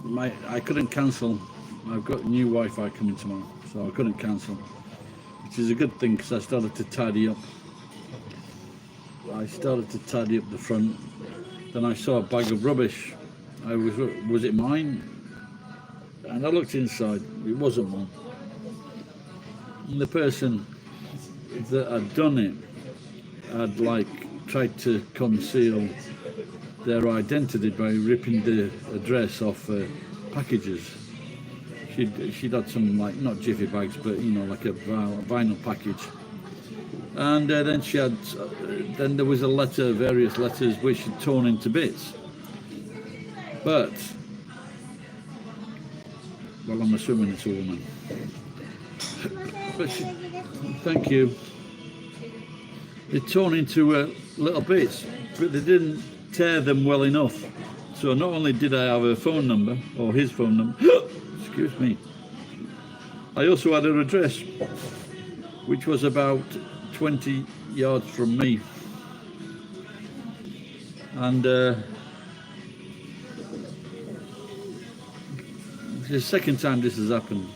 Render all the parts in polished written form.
I couldn't cancel. I've got new Wi-Fi coming tomorrow, so I couldn't cancel, which is a good thing because I started to tidy up. I started to tidy up the front. Then I saw a bag of rubbish. Was it mine? And I looked inside. It wasn't mine. And the person that had done it had like tried to conceal their identity by ripping the address off packages. She'd had some, like, not jiffy bags, but you know, like a vinyl package. And then she had, then there was a letter, various letters which she'd torn into bits. But, well, I'm assuming it's a woman. But thank you. They're torn into little bits, but they didn't tear them well enough. So not only did I have her phone number, or his phone number, excuse me, I also had her address, which was about 20 yards from me. And it's the second time this has happened.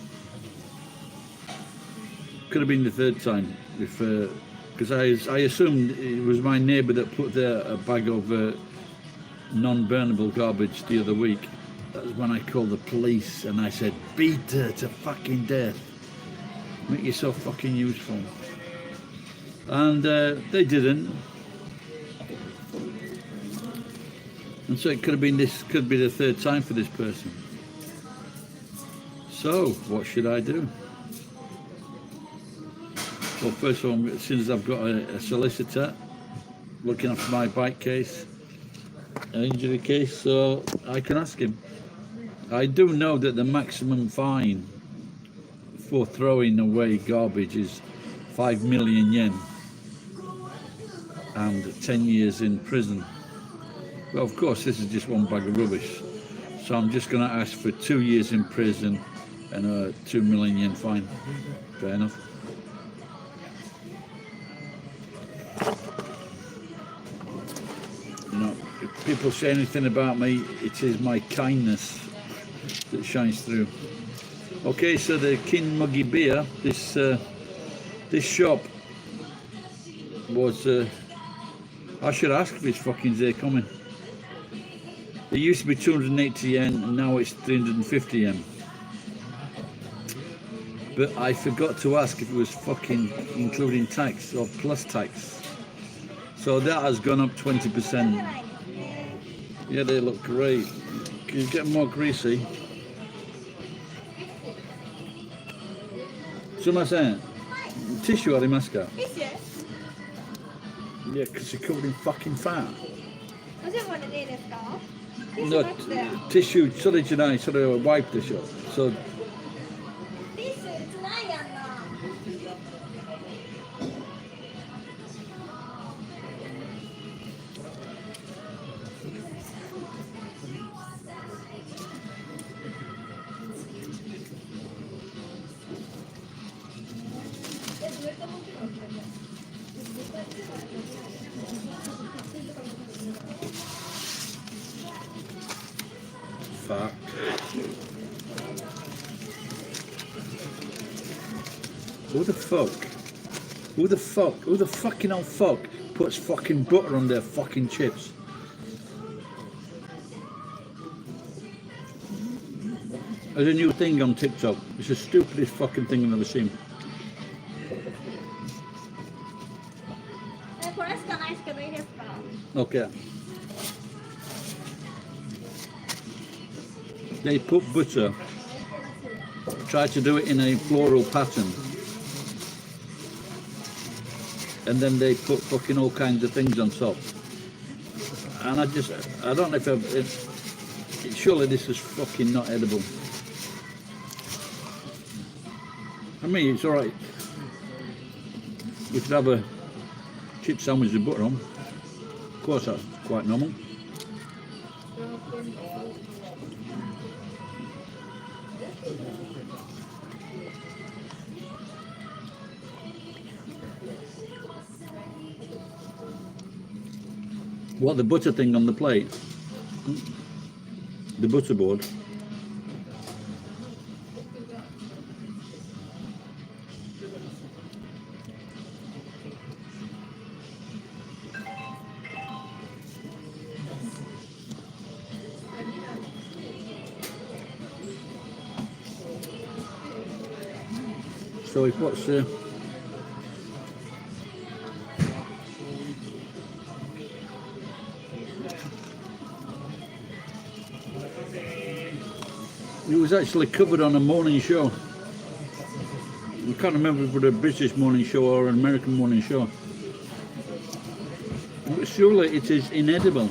Could have been the third time, if because I assumed it was my neighbour that put there a bag of non-burnable garbage the other week. That was when I called the police and I said, beat her to fucking death. Make yourself fucking useful. And they didn't. And so it could have been could be the third time for this person. So, what should I do? Well, first of all, as soon as I've got a solicitor looking after my bike case, an injury case, so I can ask him. I do know that the maximum fine for throwing away garbage is 5 million yen and 10 years in prison. Well, of course, this is just one bag of rubbish, so I'm just going to ask for 2 years in prison and a 2 million yen fine. Fair enough. You know, if people say anything about me, it is my kindness that shines through. Okay, so the Kin Muggy beer, this shop was, I should ask if it's fucking there coming. It used to be 280 yen and now it's 350 yen. But I forgot to ask if it was fucking including tax or plus tax. So that has gone up 20%. Yeah, they look great. Can you get more greasy? すいません。Tissue ありますか? Yeah, because you're covered in fucking fat. No, tissue, それじゃない、それは wipe でしょ。So, fuck. Who the fuck? Who the fuck? Who the fucking old fuck puts fucking butter on their fucking chips? There's a new thing on TikTok. It's the stupidest fucking thing I've ever seen. Okay. They put butter, try to do it in a floral pattern, and then they put fucking all kinds of things on top. And I don't know if surely this is fucking not edible. I mean, it's alright. You could have a chip sandwich with butter on. Of course, that's quite normal. What, the butter thing on the plate? The butter board? So if what's it was actually covered on a morning show. I can't remember if it was a British morning show or an American morning show. But surely it is inedible.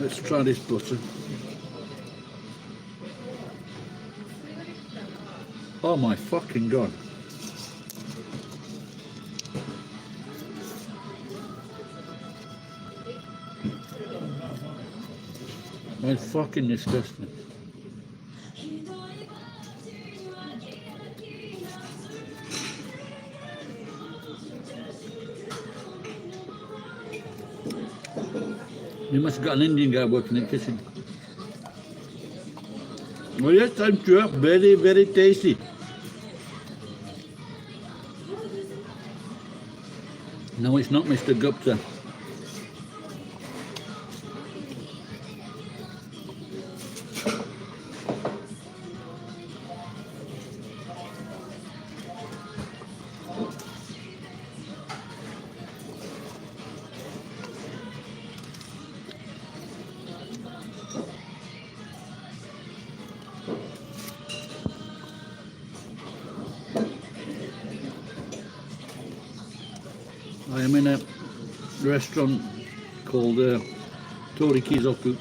Let's try this butter. Oh my fucking god. It's fucking disgusting. You must have got an Indian guy working in the kitchen. Oh yes, I'm sure. Very, very tasty. No, it's not Mr. Gupta. I am in a restaurant called Tori Kizoku.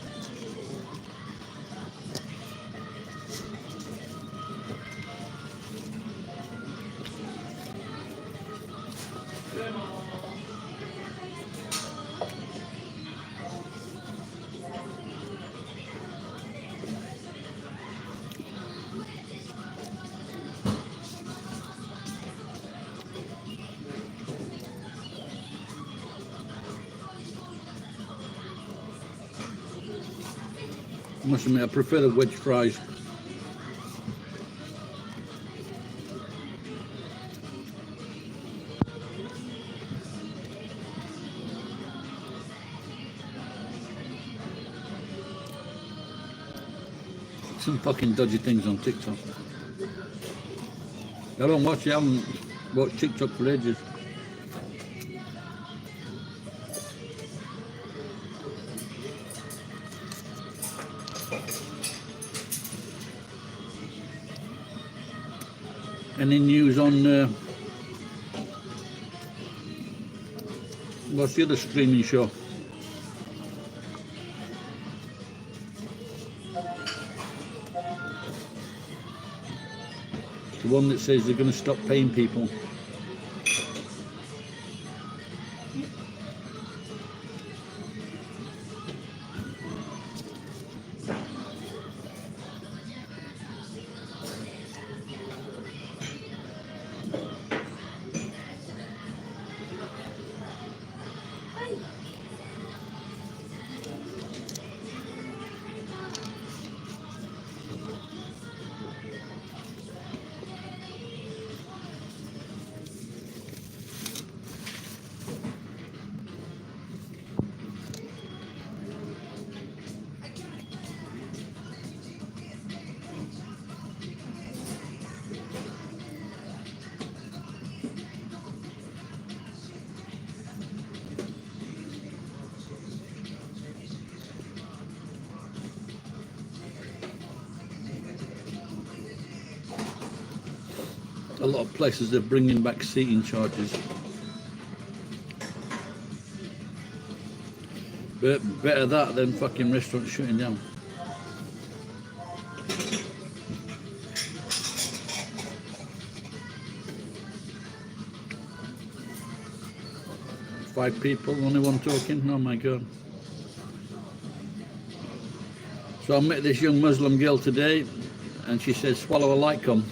I must admit, I prefer the wedge fries. Some fucking dodgy things on TikTok. I don't watch it, I haven't watched TikTok for ages. Any news on what's the other streaming show? The one that says they're going to stop paying people. A lot of places are bringing back seating charges. But better that than fucking restaurants shutting down. Five people, only one talking. Oh my god. So I met this young Muslim girl today and she said swallow a light gum.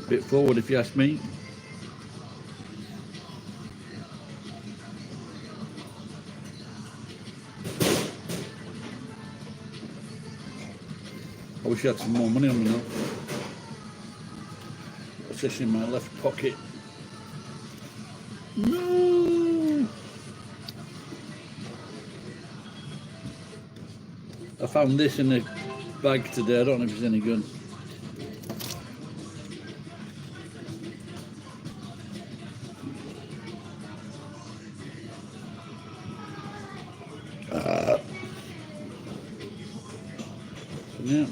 Bit forward if you ask me. wish I had some more money on me now. Especially in my left pocket. No! I found this in a bag today. I don't know if it's any good. Yeah.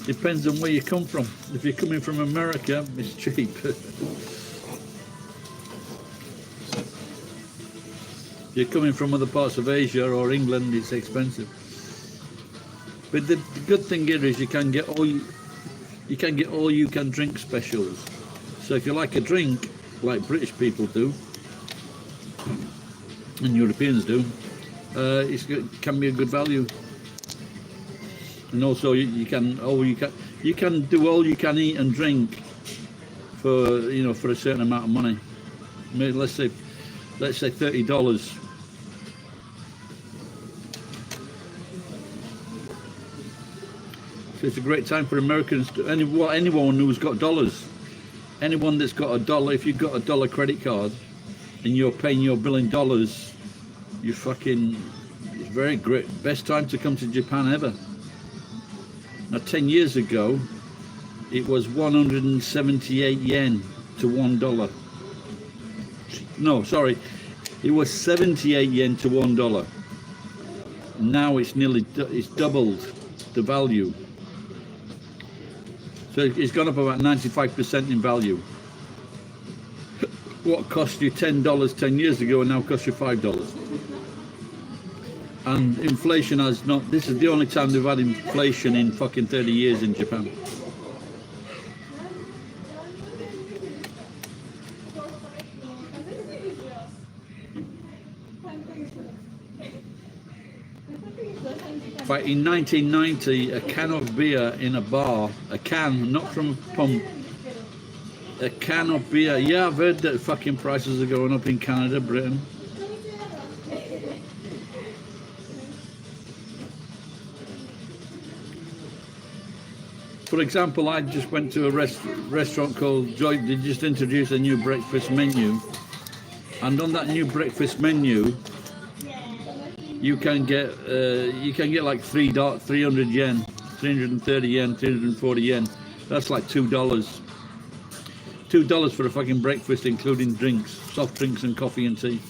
Depends on where you come from. If you're coming from America, it's cheap. If you're coming from other parts of Asia or England, it's expensive. But the good thing here is you can get all you can drink specials. So if you like a drink, like British people do, and Europeans do, it can be a good value. And also you can do all you can eat and drink for for a certain amount of money. Maybe let's say $30. So it's a great time for Americans to anyone who's got dollars. Anyone that's got $1, if you've got $1 credit card and you're paying your bill in dollars, it's very great. Best time to come to Japan ever. Now 10 years ago, it was 178 yen to $1. No, sorry, it was 78 yen to $1. Now it's doubled the value. So it's gone up about 95% in value. What cost you $10 10 years ago and now costs you $5. And inflation has not, this is the only time they've had inflation in fucking 30 years in Japan. But in 1990, a can of beer in a bar, a can, not from a pump, a can of beer. Yeah, I've heard that fucking prices are going up in Canada, Britain. For example, I just went to a restaurant called Joy. They just introduced a new breakfast menu, and on that new breakfast menu, you can get like 300 yen, 330 yen, 340 yen. That's like $2. $2 for a fucking breakfast, including drinks, soft drinks and coffee and tea.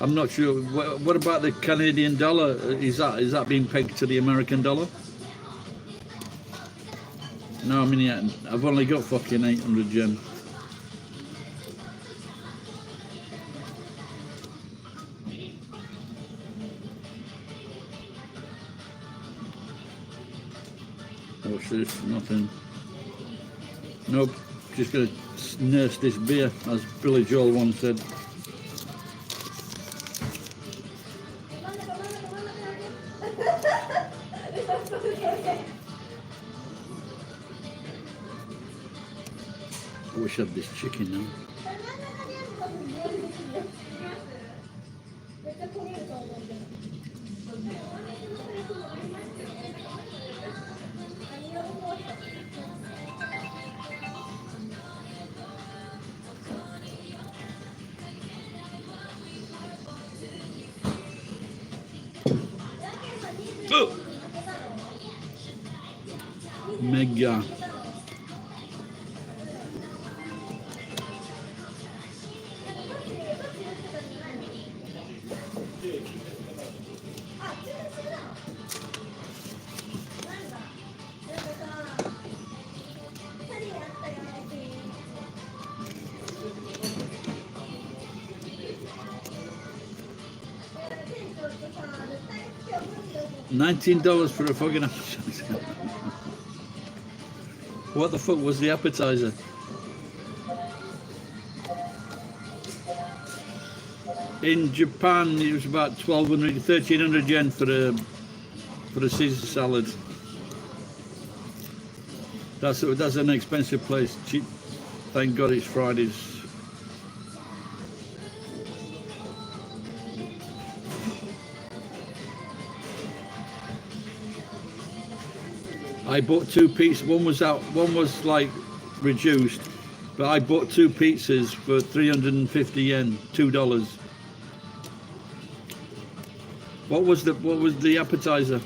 I'm not sure. What about the Canadian dollar? Is that being pegged to the American dollar? No, I mean, I've only got fucking 800 yen. What's this? Nothing. Nope. Just gonna nurse this beer, as Billy Joel once said. I wish I had this chicken now. Oh! Mega. $19 for a fucking appetizer. What the fuck was the appetizer? In Japan, it was about 1,300 yen for a Caesar salad. That's an expensive place. Cheap. Thank God it's Fridays. I bought 2 pizzas. One was out. One was like reduced, but I bought 2 pizzas for 350 yen, $2. What was the appetizer?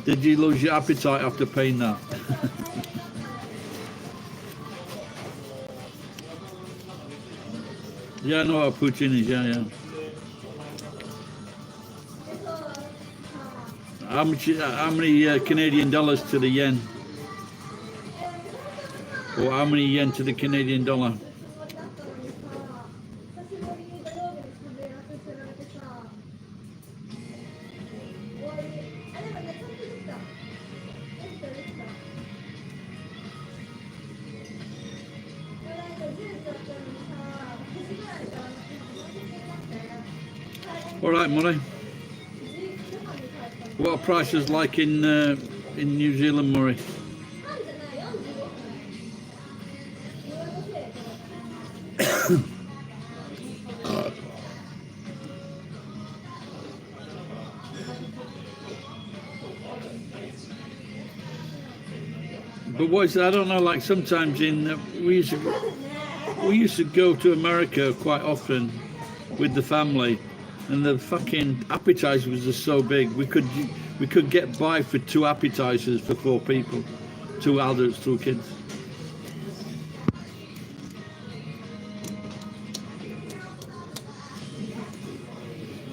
Did you lose your appetite after paying that? Yeah, I know what poutine is. Yeah. How many Canadian dollars to the yen? Or how many yen to the Canadian dollar? All right, Murray. What are prices like in New Zealand, Murray? But what is that? I don't know. Like sometimes we used to go to America quite often with the family, and the fucking appetizers was just so big. We could get by for 2 appetizers for 4 people, 2 adults, 2 kids.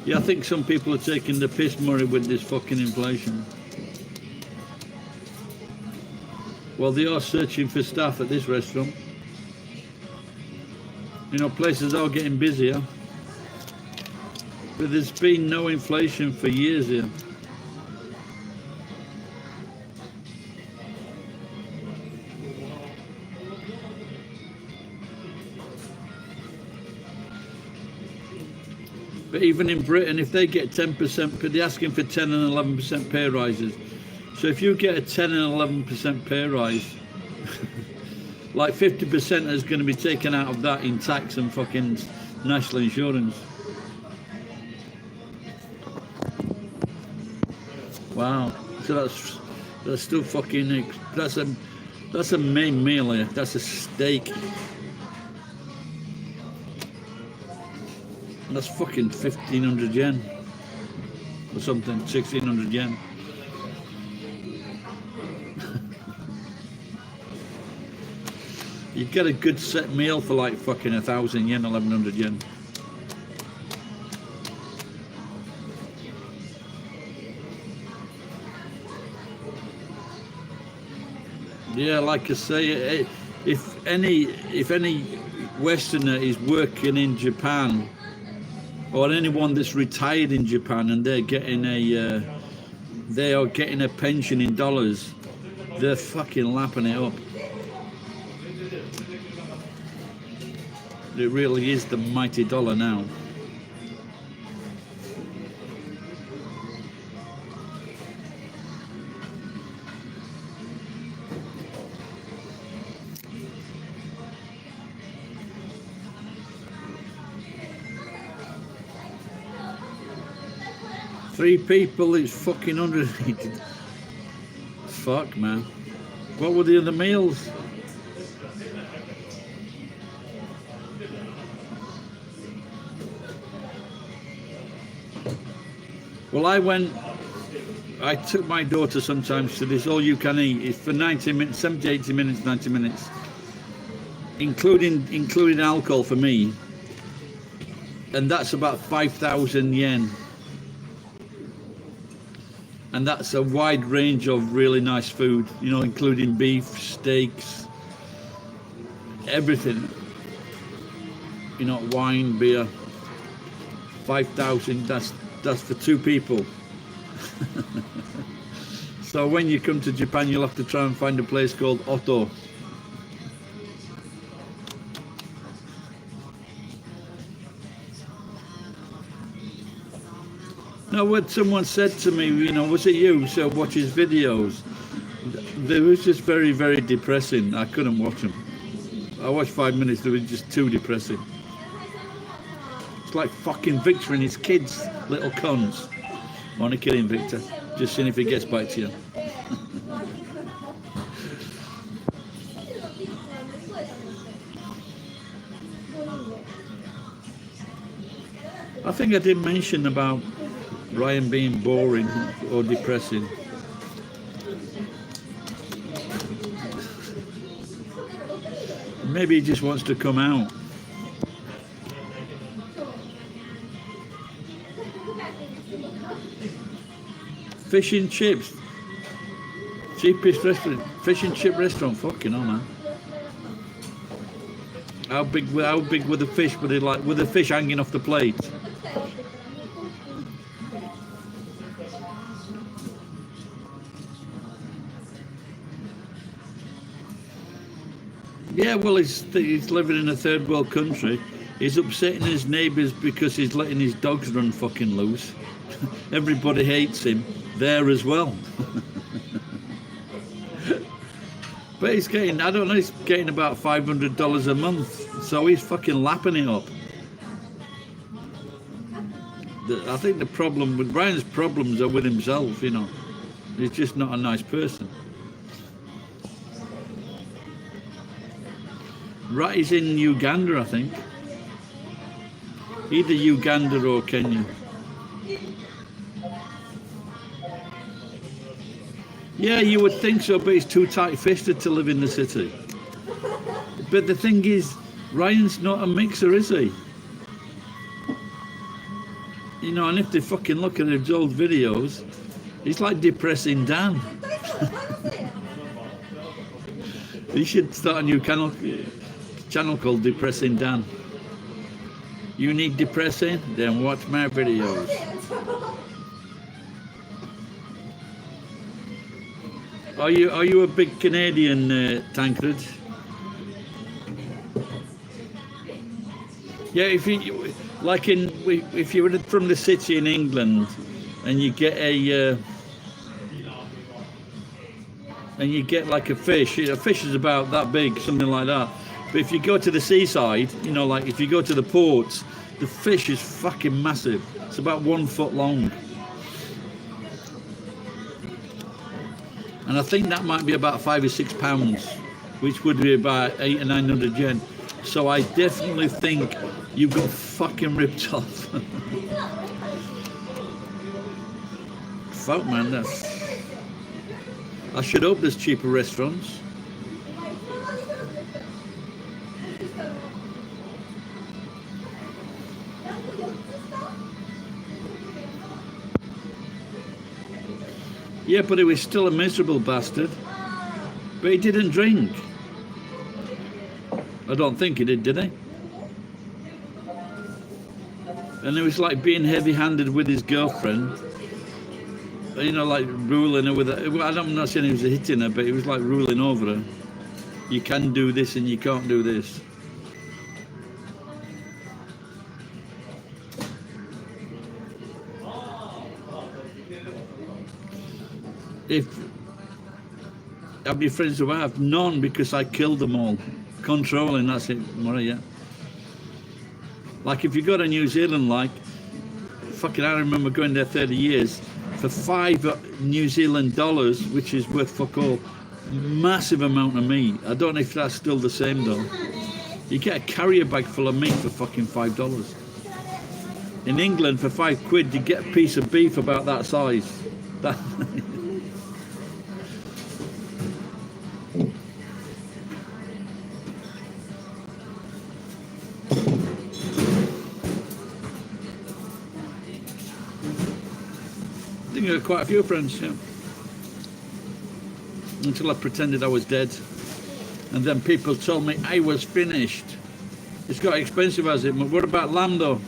Yeah, I think some people are taking the piss, Murray, with this fucking inflation. Well, they are searching for staff at this restaurant. You know, places are getting busier. But there's been no inflation for years here. But even in Britain, if they get 10%, they're asking for 10 and 11% pay rises. So if you get a 10 and 11% pay rise, like 50% is going to be taken out of that in tax and fucking national insurance. Wow. So that's still fucking, that's a main meal here. That's a steak. That's fucking 1,500 yen or something, 1,600 yen. You get a good set meal for like fucking 1,000 yen, 1,100 yen. Yeah, like I say, if any Westerner is working in Japan, or anyone that's retired in Japan and they are getting a pension in dollars, they're fucking lapping it up. It really is the mighty dollar now. Three people, it's fucking 100. Fuck, man. What were the other meals? Well, I took my daughter sometimes to this all you can eat. It's for 90 minutes, 70, 80 minutes, 90 minutes. Including alcohol for me. And that's about 5,000 yen. And that's a wide range of really nice food, you know, including beef, steaks, everything. You know, wine, beer. 5,000, that's for 2 people. So when you come to Japan, you'll have to try and find a place called Otto. Now, what someone said to me, you know, was it you who watches videos? They was just very, very depressing. I couldn't watch them. I watched 5 minutes. They were just too depressing. It's like fucking Victor and his kids, little cons. Want to kill him, Victor? Just seeing if he gets back to you. I think I did mention about Ryan being boring or depressing. Maybe he just wants to come out. Fish and chips. Cheapest restaurant. Fish and chip restaurant. Fucking hell, man. How big were the fish? Were they like, were the fish hanging off the plate? Yeah, well, he's living in a third world country. He's upsetting his neighbours because he's letting his dogs run fucking loose. Everybody hates him there as well. But he's getting, I don't know, he's getting about $500 a month. So he's fucking lapping it up. I think the problem with Ryan's problems are with himself, you know. He's just not a nice person. Right, he's in Uganda, I think. Either Uganda or Kenya. Yeah, you would think so, but he's too tight-fisted to live in the city. But the thing is, Ryan's not a mixer, is he? You know, and if they fucking look at his old videos, he's like depressing Dan. He should start a new channel called Depressing Dan. You need depressing? Then watch my videos. Are you a big Canadian Tancred? Yeah, if you like if you were from the city in England and you get like a fish is about that big, something like that. But if you go to the seaside, you know, like if you go to the ports, the fish is fucking massive. It's about 1 foot long. And I think that might be about 5 or 6 pounds, which would be about 800 or 900 yen. So I definitely think you got fucking ripped off. Fuck, man, that's... I should hope there's cheaper restaurants. Yeah, but he was still a miserable bastard. But he didn't drink. I don't think he did he? And it was like being heavy-handed with his girlfriend. You know, like ruling her with her. I'm not saying he was hitting her, but he was like ruling over her. You can do this and you can't do this. How many friends do I have? None, because I killed them all. Controlling, that's it. Yeah. Like if you go to New Zealand, like, fucking I remember going there 30 years, for $5 New Zealand dollars, which is worth fuck all, massive amount of meat. I don't know if that's still the same though. You get a carrier bag full of meat for fucking $5. In England, for £5, you get a piece of beef about that size. I think I had quite a few friends, yeah. Until I pretended I was dead. And then people told me I was finished. It's got expensive, has it? But what about lamb though?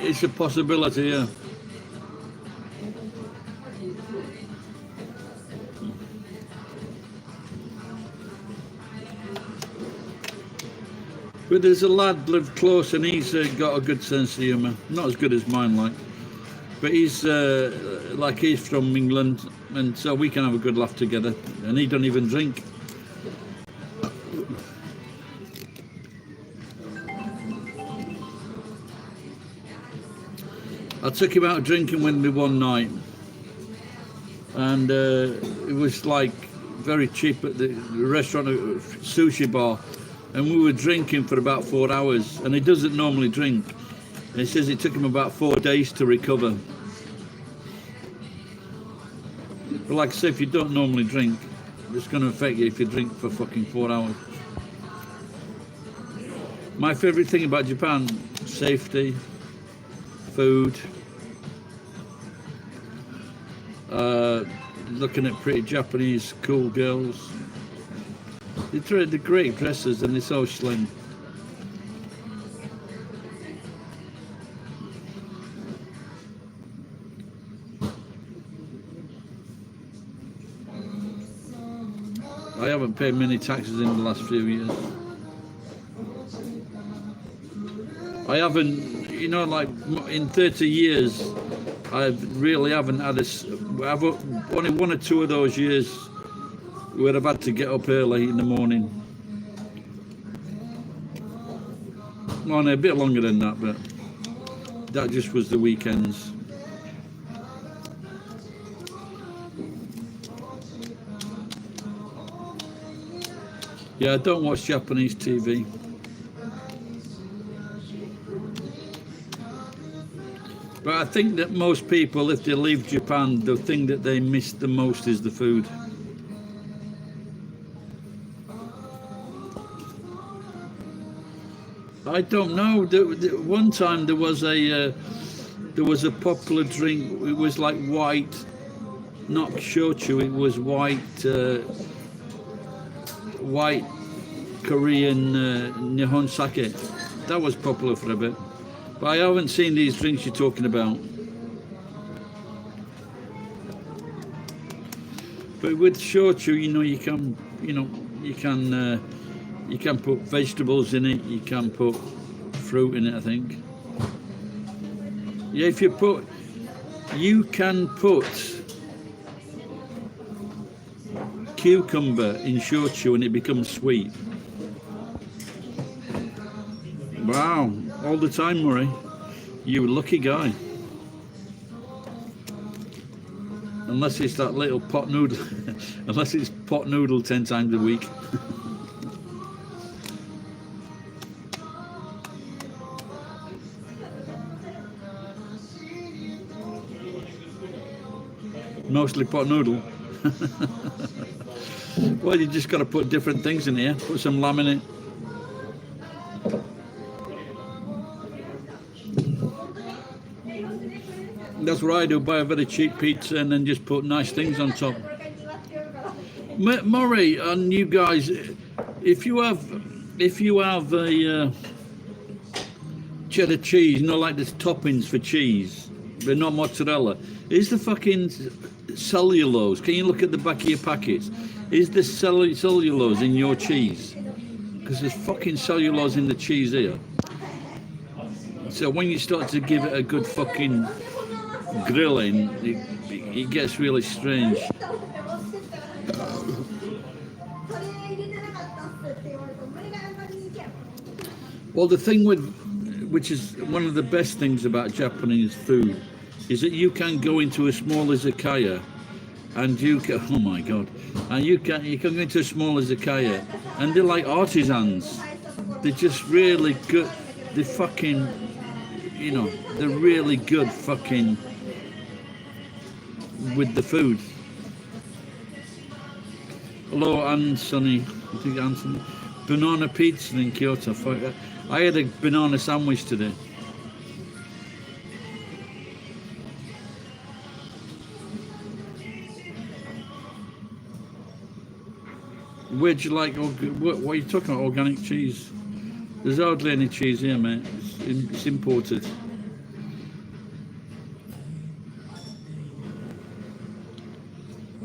it's a possibility, yeah. But there's a lad lived close, and he's got a good sense of humour. Not as good as mine, like. But he's like, he's from England, and so we can have a good laugh together. And he don't even drink. I took him out drinking with me one night, and it was like very cheap at the restaurant, sushi bar, and we were drinking for about 4 hours. And he doesn't normally drink. And he says it took him about 4 days to recover. But like I say, if you don't normally drink, it's going to affect you if you drink for fucking 4 hours. My favourite thing about Japan: safety, food, looking at pretty Japanese cool girls. They're great dresses and they're so slim. I haven't paid many taxes in the last few years. I haven't, you know, like in 30 years, I really haven't had I've only 1 or 2 of those years where I've had to get up early in the morning. Well, no, a bit longer than that, but that just was the weekends. Yeah, I don't watch Japanese TV. But I think that most people, if they leave Japan, the thing that they miss the most is the food. I don't know. One time there was a popular drink. It was like white, not shochu. It was white Korean Nihon sake. That was popular for a bit. But I haven't seen these drinks you're talking about. But with shochu, you know, you can put vegetables in it. You can put fruit in it, I think. Yeah, you can put cucumber in shochu and it becomes sweet. Wow, all the time, Murray. You lucky guy. Unless it's that little pot noodle. Unless it's pot noodle 10 times a week. Mostly pot noodle. Well, you just got to put different things in here. Put some lamb in it. That's what I do. Buy a very cheap pizza and then just put nice things on top. Murray, and you guys, if you have a cheddar cheese, you know, like there's toppings for cheese, but not mozzarella. Is the fucking cellulose? Can you look at the back of your packets? Is the cellulose in your cheese? Because there's fucking cellulose in the cheese here. So when you start to give it a good fucking grilling, it gets really strange. Well, the thing which is one of the best things about Japanese food, is that you can go into a small izakaya, and you can, oh my god, and you can go into a small izakaya, and they're like artisans. They're just really good. They're fucking, you know, they're really good fucking with the food. Hello, Anthony. I think Anthony. Banana pizza in Kyoto. I had a banana sandwich today. Where'd you like? What are you talking about? Organic cheese? There's hardly any cheese here, mate. It's imported.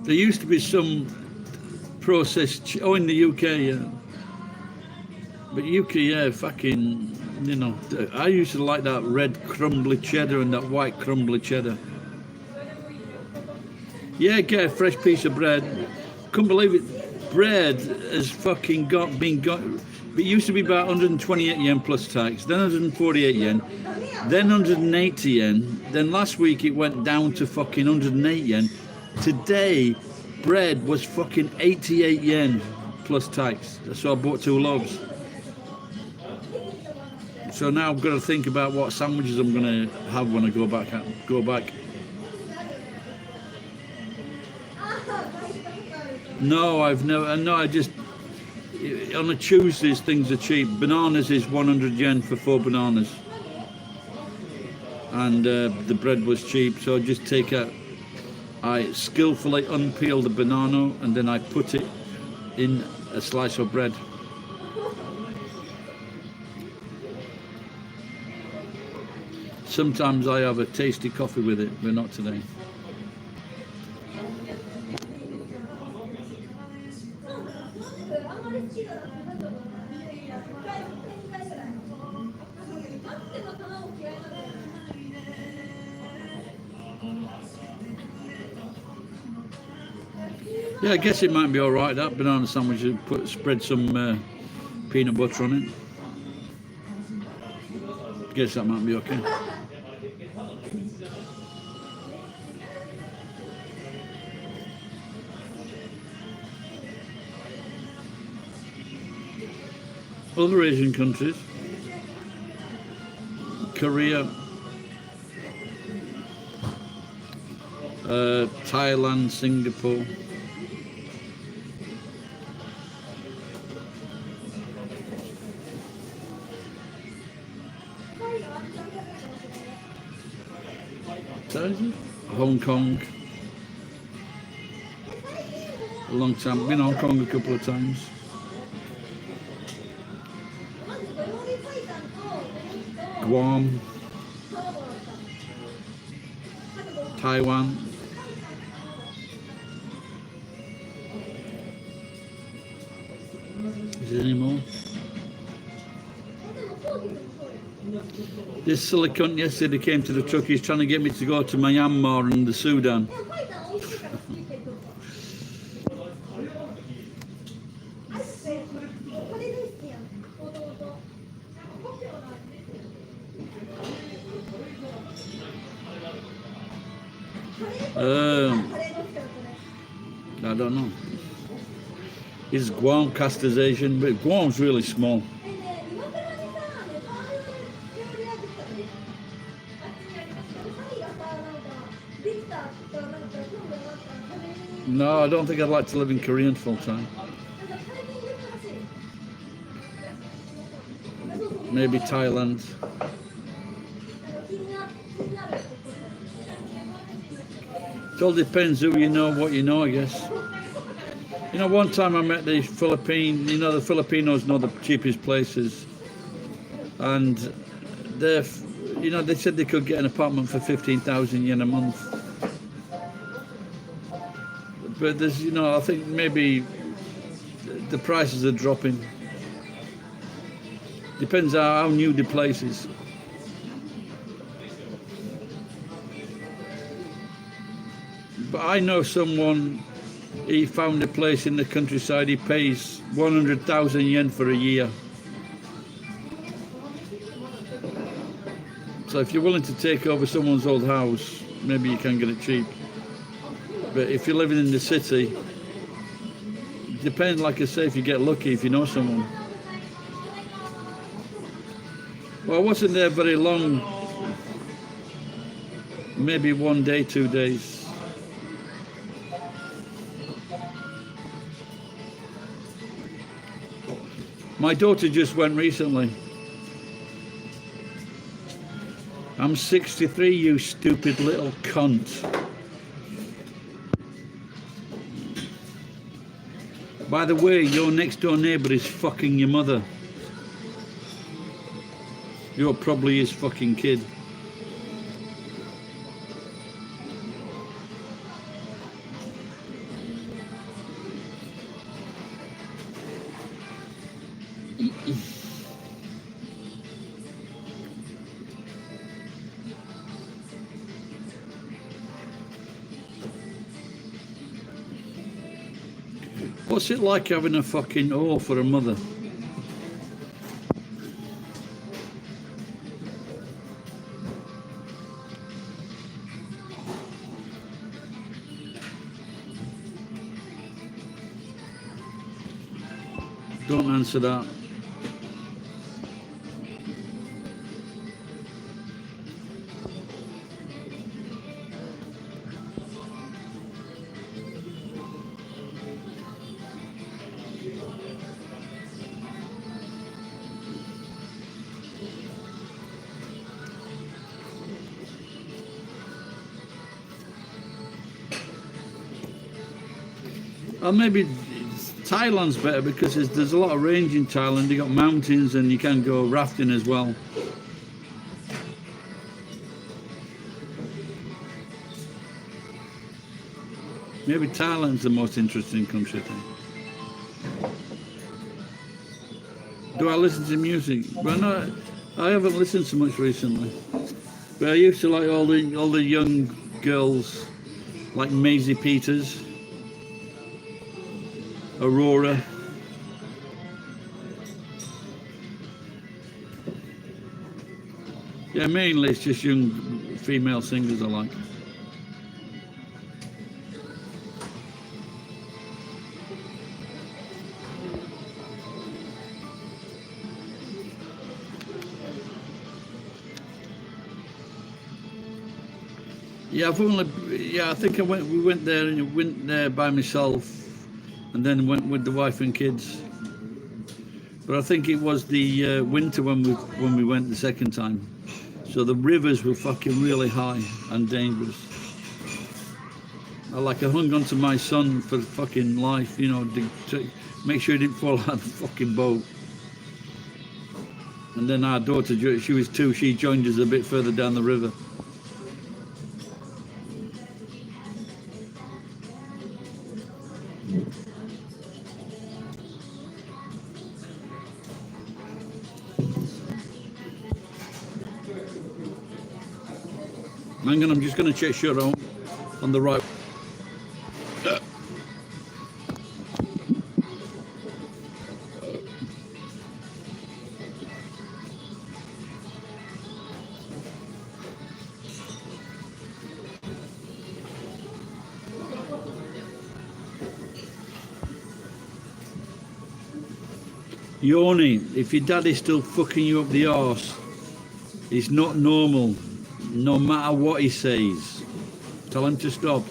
There used to be some processed, in the UK, yeah. But UK, yeah, fucking, you know, I used to like that red crumbly cheddar and that white crumbly cheddar. Yeah, get a fresh piece of bread. Couldn't believe it. Bread has fucking been got. It used to be about 128 yen plus tax, then 148 yen, then 180 yen. Then last week it went down to fucking 108 yen. Today, bread was fucking 88 yen plus tax. So I bought 2 loaves. So now I've got to think about what sandwiches I'm going to have when I go back. No, I've never. No, I just on a Tuesdays things are cheap. Bananas is 100 yen for 4 bananas, and the bread was cheap. So I just I skillfully unpeel the banana and then I put it in a slice of bread. Sometimes I have a tasty coffee with it, but not today. Yeah, I guess it might be all right. That banana sandwich, spread some peanut butter on it. Guess that might be okay. Other Asian countries, Korea, Thailand, Singapore. Hong Kong. A long time. Been to Hong Kong a couple of times. Guam, Taiwan. Is there any more? This silly cunt yesterday came to the truck. He's trying to get me to go to Myanmar and the Sudan. I don't know. Is Guam cast as Asian? But Guam's really small. No, I don't think I'd like to live in Korean full time. Maybe Thailand. It all depends who you know, what you know, I guess. You know, one time I met the the Filipinos know the cheapest places. And they said they could get an apartment for 15,000 yen a month. But there's, I think maybe the prices are dropping. Depends how new the place is. But I know someone, he found a place in the countryside, he pays 100,000 yen for a year. So if you're willing to take over someone's old house, maybe you can get it cheap. But if you're living in the city, it depends, like I say, if you get lucky, if you know someone. Well, I wasn't there very long, maybe 1 day, 2 days. My daughter just went recently. I'm 63, you stupid little cunt. By the way, your next door neighbour is fucking your mother. You're probably his fucking kid. What's it like having a fucking whore for a mother? Don't answer that. Or maybe Thailand's better because there's a lot of range in Thailand. You got mountains and you can go rafting as well. Maybe Thailand's the most interesting country. Do I listen to music? Well, no, I haven't listened so much recently. But I used to like all the young girls, like Maisie Peters, Aurora. Yeah, mainly it's just young female singers I like. Yeah, I think we went there and went there by myself, and then went with the wife and kids. But I think it was the winter when we went the second time, so the rivers were fucking really high and dangerous. I hung onto my son for fucking life, you know, to make sure he didn't fall out of the fucking boat. And then our daughter, she was 2, she joined us a bit further down the river. Hang on, I'm just going to check sure on the right. Yoni, if your daddy's still fucking you up the arse, it's not normal, no matter what he says. Tell him to stop.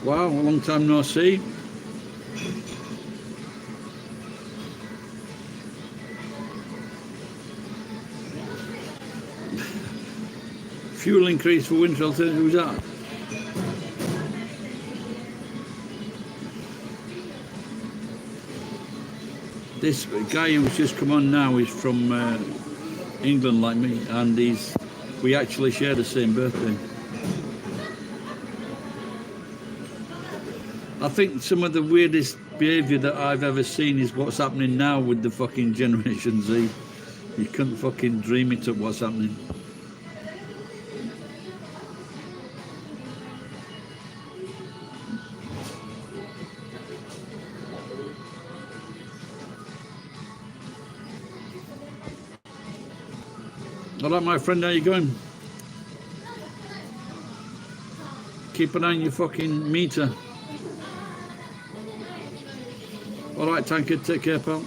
Wow, a long time no see. Fuel increase for winter alternative, who's that? This guy who's just come on now is from England like me, and we actually share the same birthday. I think some of the weirdest behaviour that I've ever seen is what's happening now with the fucking Generation Z. You couldn't fucking dream it up what's happening. All right, my friend, how you going? Keep an eye on your fucking meter. All right, Tankard, take care, pal.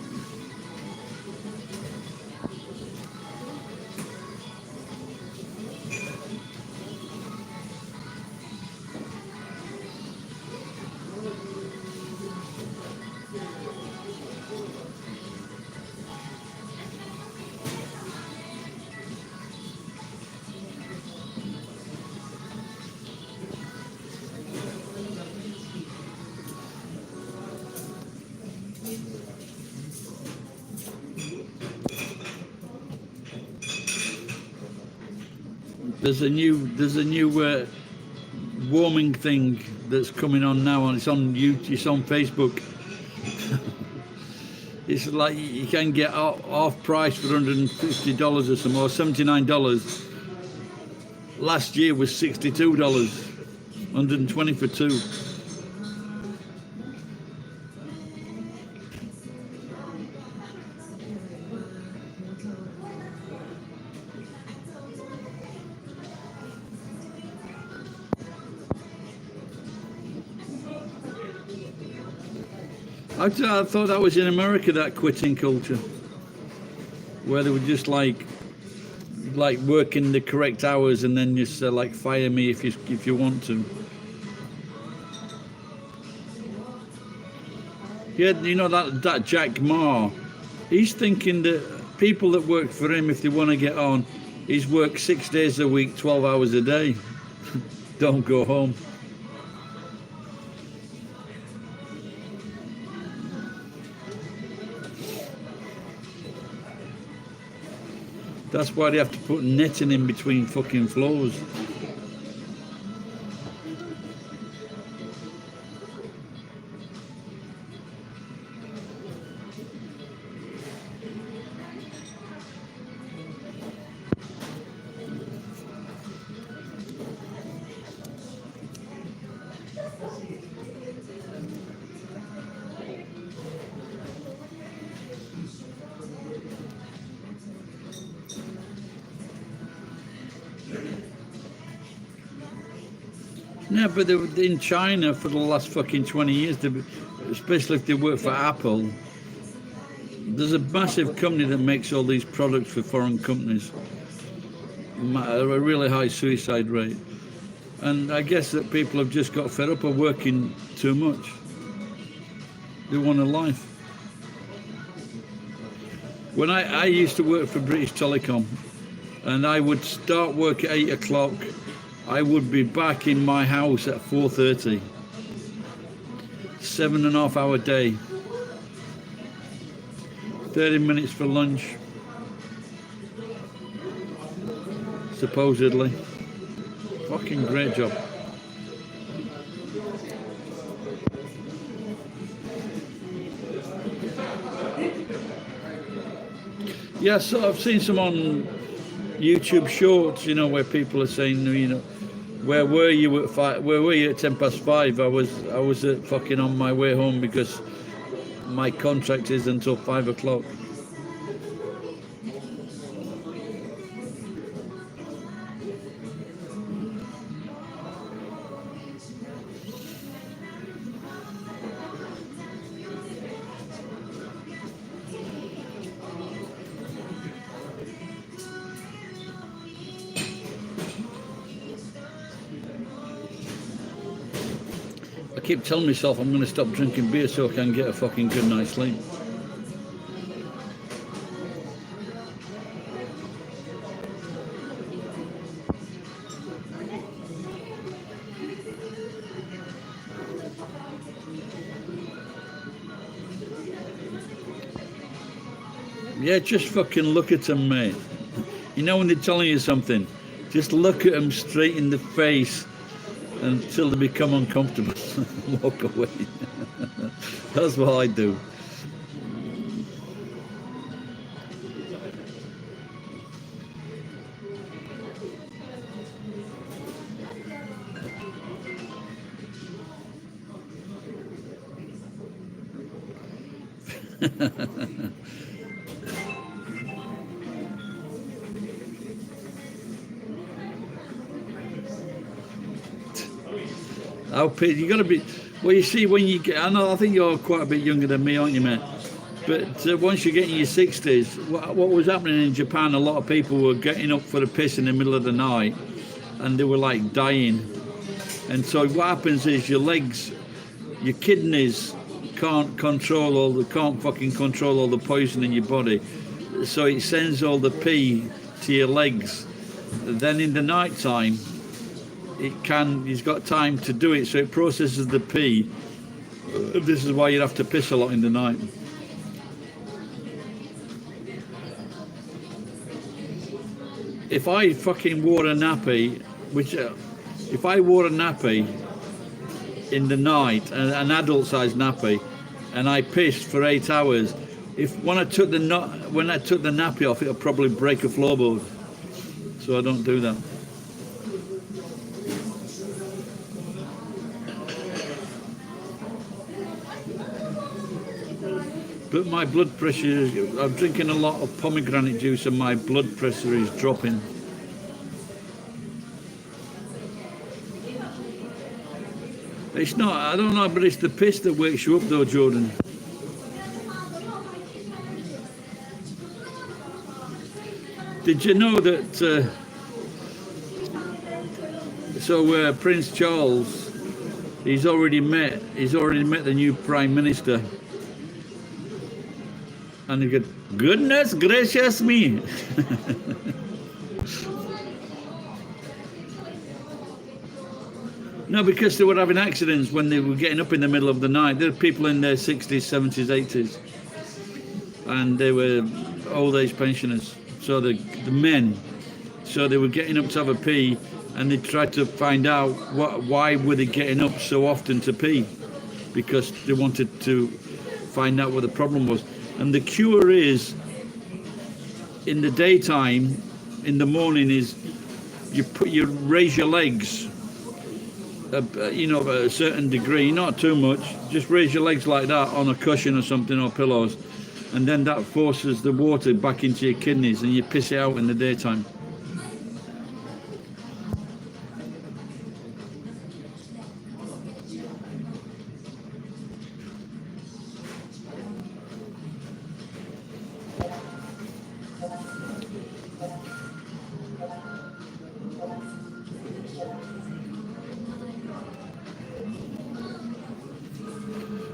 There's a new warming thing that's coming on now, and it's on YouTube, it's on Facebook. It's like you can get off price for $150 or something, or $79. Last year was $62, 120 for two. I thought that was in America, that quitting culture, where they would just like working the correct hours and then just like fire me if you want to. Yeah, you know that Jack Ma, he's thinking that people that work for him, if they want to get on, he's worked 6 days a week, 12 hours a day. Don't go home. That's why they have to put netting in between fucking floors. Yeah, but in China for the last fucking 20 years, especially if they work for Apple, there's a massive company that makes all these products for foreign companies. A really high suicide rate. And I guess that people have just got fed up of working too much. They want a life. When I used to work for British Telecom, and I would start work at 8 o'clock, I would be back in my house at 4:30. 7.5 hour day. 30 minutes for lunch. Supposedly. Fucking great job. Yeah, so I've seen some on YouTube shorts, you know, where people are saying, you know, where were you at 5? Where were you at 5:10? I was fucking on my way home because my contract is until 5 o'clock. I keep telling myself I'm going to stop drinking beer so I can get a fucking good night's sleep. Yeah, just fucking look at them, mate. You know when they're telling you something, just look at them straight in the face until they become uncomfortable. Walk away. That's what I do. How you got to be. Well, you see, when you get, I think you're quite a bit younger than me, aren't you, mate? But once you get in your 60s, what was happening in Japan, a lot of people were getting up for a piss in the middle of the night, and they were like dying. And so what happens is your legs, your kidneys can't fucking control all the poison in your body. So it sends all the pee to your legs. Then in the night time, he's got time to do it, so it processes the pee. This is why you'd have to piss a lot in the night. if I fucking wore a nappy, if I wore a nappy in the night, an adult-sized nappy, and I pissed for 8 hours, when I took the nappy off, it'll probably break a floorboard. So I don't do that. But my blood pressure, I'm drinking a lot of pomegranate juice and my blood pressure is dropping. It's not, I don't know, but it's the piss that wakes you up though, Jordan. Did you know that, Prince Charles, he's already met the new Prime Minister. And he goes, goodness gracious me. No, because they were having accidents when they were getting up in the middle of the night. There were people in their 60s, 70s, 80s. And they were old age pensioners. So the men, so they were getting up to have a pee, and they tried to find out why were they getting up so often to pee, because they wanted to find out what the problem was. And the cure is, in the daytime, in the morning, is you raise your legs, a certain degree, not too much. Just raise your legs like that on a cushion or something, or pillows, and then that forces the water back into your kidneys, and you piss it out in the daytime.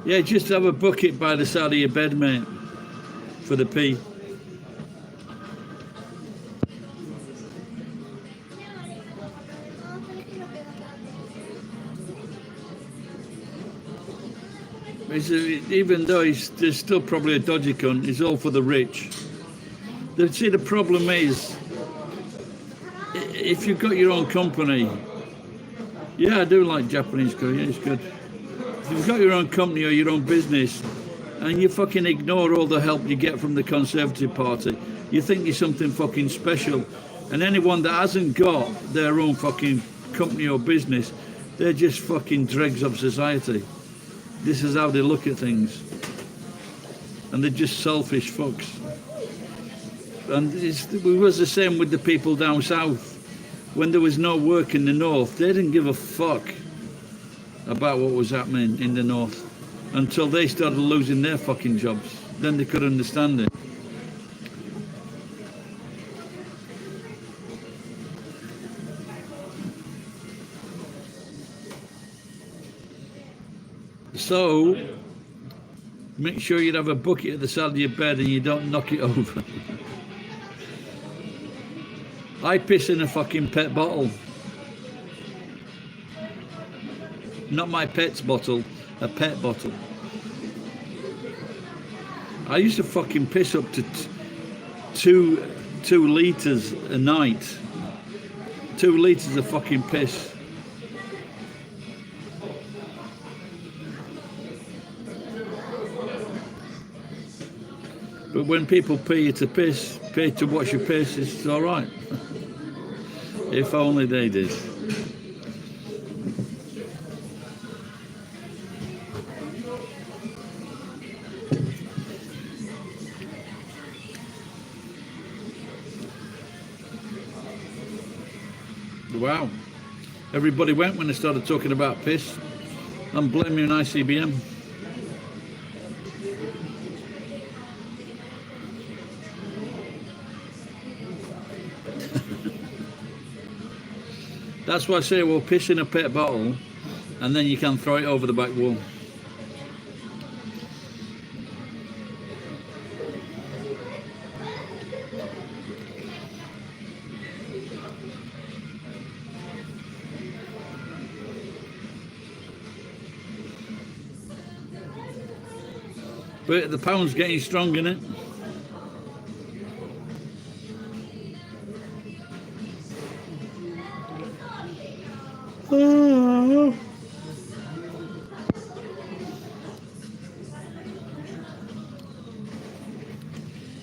Yeah, just have a bucket by the side of your bed, mate, for the pee. Even though there's still probably a dodgy cunt, he's all for the rich. See, the problem is, if you've got your own company, yeah, I do like Japanese curry, it's good. If you've got your own company or your own business, and you fucking ignore all the help you get from the Conservative Party, you think you're something fucking special. And anyone that hasn't got their own fucking company or business, they're just fucking dregs of society. This is how they look at things. And they're just selfish fucks. And it was the same with the people down south. When there was no work in the north, they didn't give a fuck about what was happening in the north until they started losing their fucking jobs. Then they could understand it. So make sure you have a bucket at the side of your bed and you don't knock it over. I piss in a fucking pet bottle. Not my pet's bottle, a pet bottle. I used to fucking piss up to 2 litres a night. 2 litres of fucking piss. But when people pay you to piss, pay to watch your piss, it's all right. If only they did. Wow. Everybody went when they started talking about piss. I'm blaming ICBM. That's why I say, well, piss in a pet bottle and then you can throw it over the back wall. But the pound's getting strong, isn't it? Oh.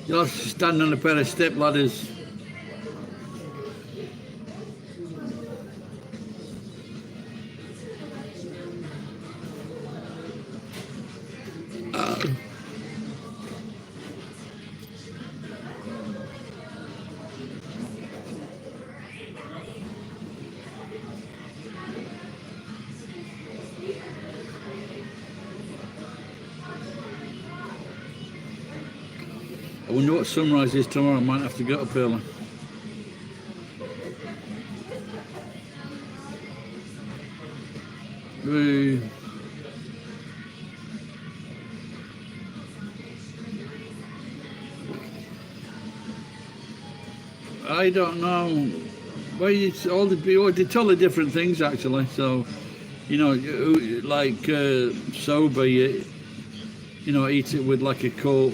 You'll have to stand on a pair of step ladders. I wonder what sunrise is tomorrow. I might have to get up early. I don't know. Well, it's all they tell the different things actually. So, you know, like sober, you know, eat it with like a cold,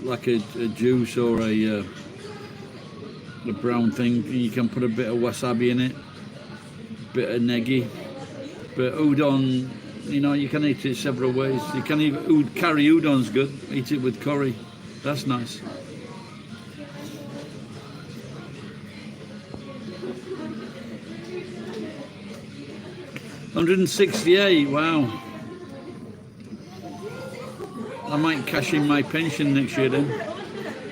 like a juice or a brown thing. You can put a bit of wasabi in it, bit of negi. But udon, you know, you can eat it several ways. You can even curry udon's good. Eat it with curry. That's nice. $168. Wow. I might cash in my pension next year then.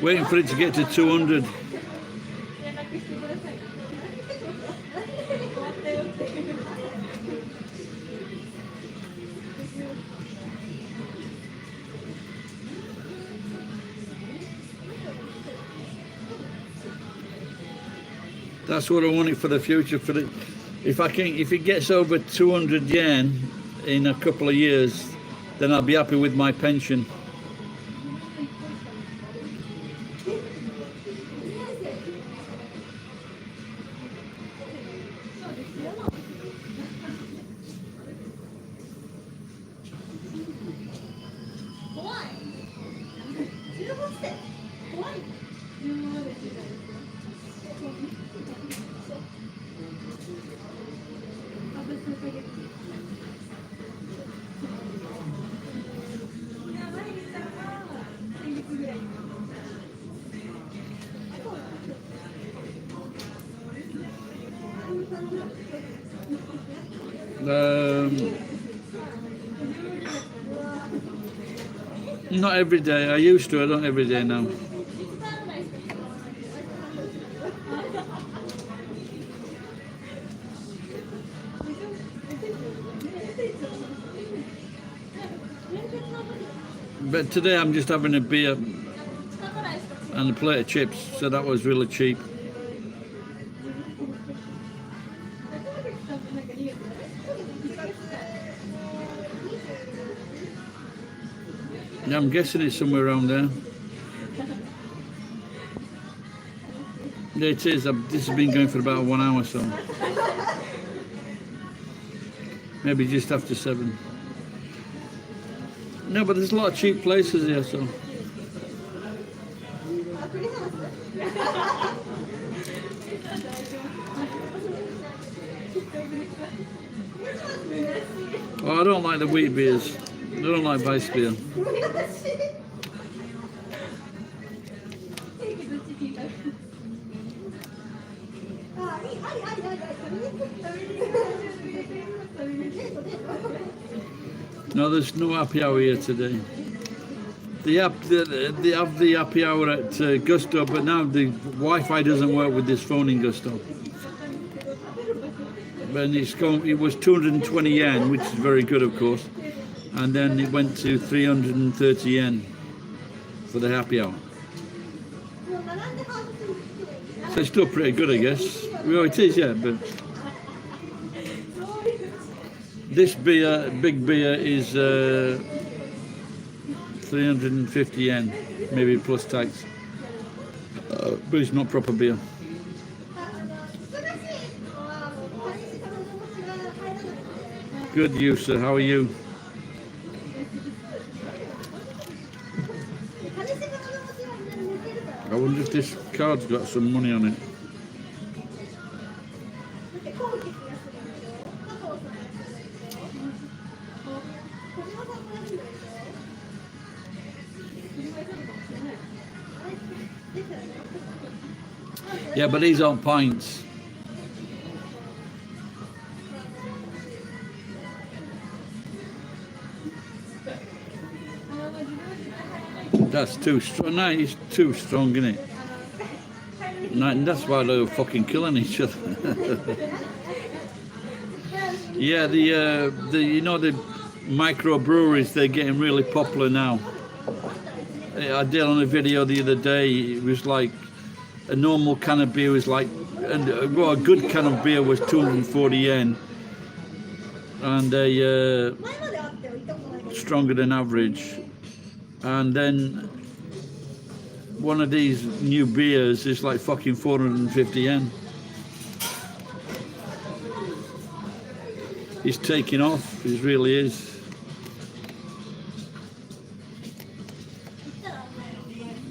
Waiting for it to get to 200. That's what I want it for the future. If it gets over 200 yen in a couple of years, then I'll be happy with my pension. Not every day. I used to. I don't every day now. But today I'm just having a beer and a plate of chips, so that was really cheap. Yeah, I'm guessing it's somewhere around there. Yeah, it is. This has been going for about 1 hour, so maybe just after 7. No, but there's a lot of cheap places here, so. Oh, I don't like the wheat beers. I don't like Weiss beer. No, there's no happy hour here today. They have the happy hour at Gusto, but now the Wi-Fi doesn't work with this phone in Gusto. And it was 220 yen, which is very good, of course. And then it went to 330 yen for the happy hour. So it's still pretty good, I guess. Well, it is, yeah, but this beer, big beer, is 350 yen, maybe plus tax. But it's not proper beer. Good, you, sir. How are you? I wonder if this card's got some money on it. Yeah, but these aren't pints. That's too strong. No, it's too strong, isn't it? And that's why they were fucking killing each other. Yeah, the you know the microbreweries, they're getting really popular now. I did on a video the other day. It was like a normal can of beer was like, well, a good can of beer was 240 yen, and a stronger than average. And then one of these new beers is like fucking 450 yen. He's taking off, he really is.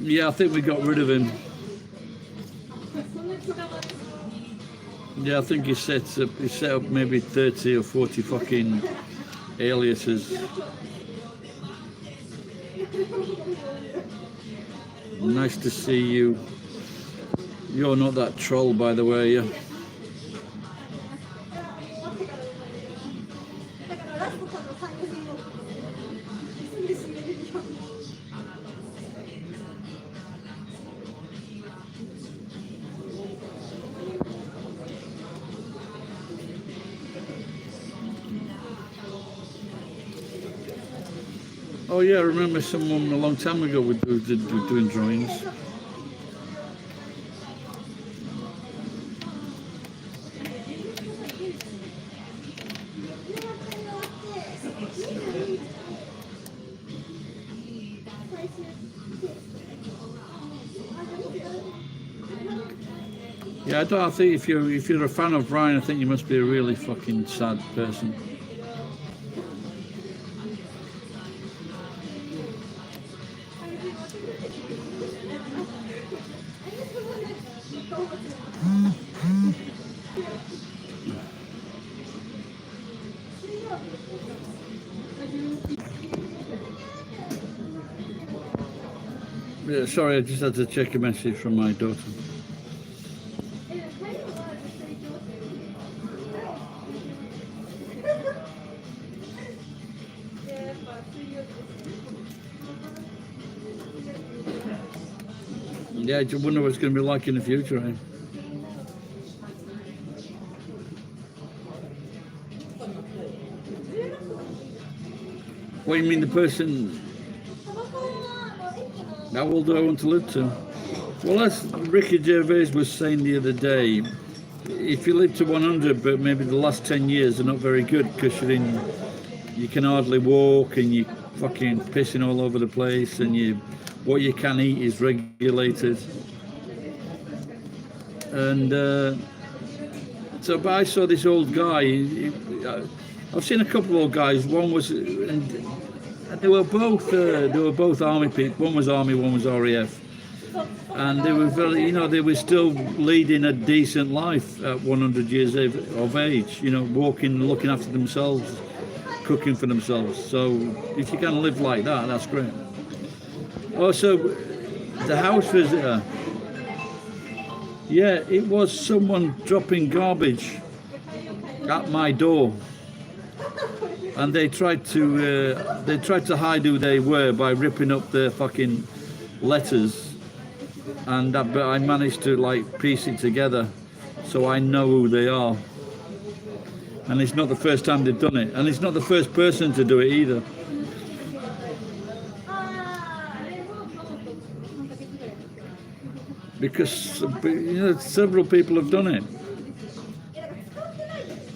Yeah, I think we got rid of him. Yeah, I think he set up maybe 30 or 40 fucking aliases. Nice to see you. You're not that troll, by the way, yeah? Oh yeah, I remember someone a long time ago was doing drawings. Yeah, I think if you're a fan of Brian, I think you must be a really fucking sad person. Yeah, sorry, I just had to check a message from my daughter. Yeah, I just wonder what it's going to be like in the future, eh? What do you mean, the person? How old do I want to live to? Well, as Ricky Gervais was saying the other day, if you live to 100, but maybe the last 10 years are not very good because you can hardly walk and you're fucking pissing all over the place, and what you can eat is regulated. And so, but I saw this old guy. I've seen a couple of old guys. One was, and they were both army people. One was army, one was RAF, and they were very, they were still leading a decent life at 100 years of age. Walking, looking after themselves, cooking for themselves. So if you can live like that, that's great. Also, the house visitor. Yeah, it was someone dropping garbage at my door, and they tried to hide who they were by ripping up their fucking letters, but I managed to piece it together, so I know who they are. And it's not the first time they've done it, and it's not the first person to do it either. Because several people have done it.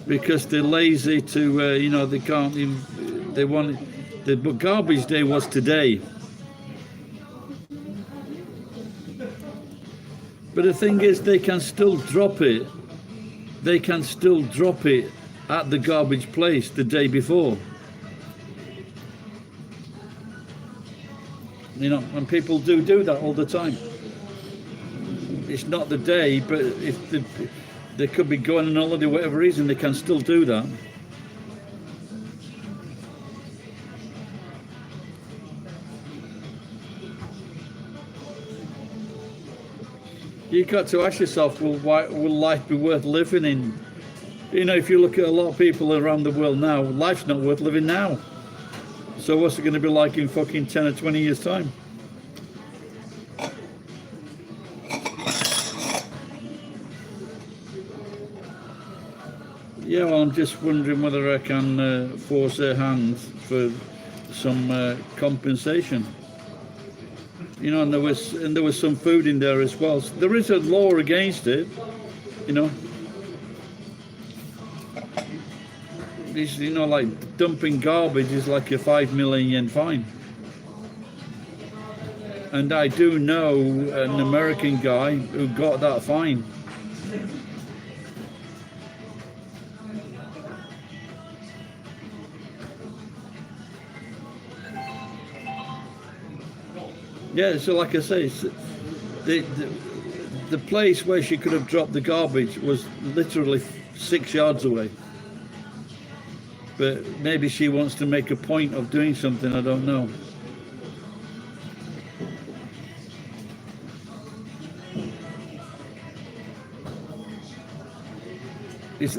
Because they're lazy to, they can't even, they want the garbage day was today. But the thing is, they can still drop it. They can still drop it at the garbage place the day before. And people do that all the time. It's not the day, but if they could be going on holiday, whatever reason, they can still do that. You got to ask yourself, well, why will life be worth living in? You know, if you look at a lot of people around the world now, life's not worth living now. So what's it going to be like in fucking 10 or 20 years' time? Yeah, well, I'm just wondering whether I can force her hand for some compensation. You know, and there was some food in there as well. So there is a law against it, you know. It's, you know, like dumping garbage is like a 5 million yen fine. And I do know an American guy who got that fine. Yeah, so like I say, the place where she could have dropped the garbage was literally 6 yards away. But maybe she wants to make a point of doing something, I don't know.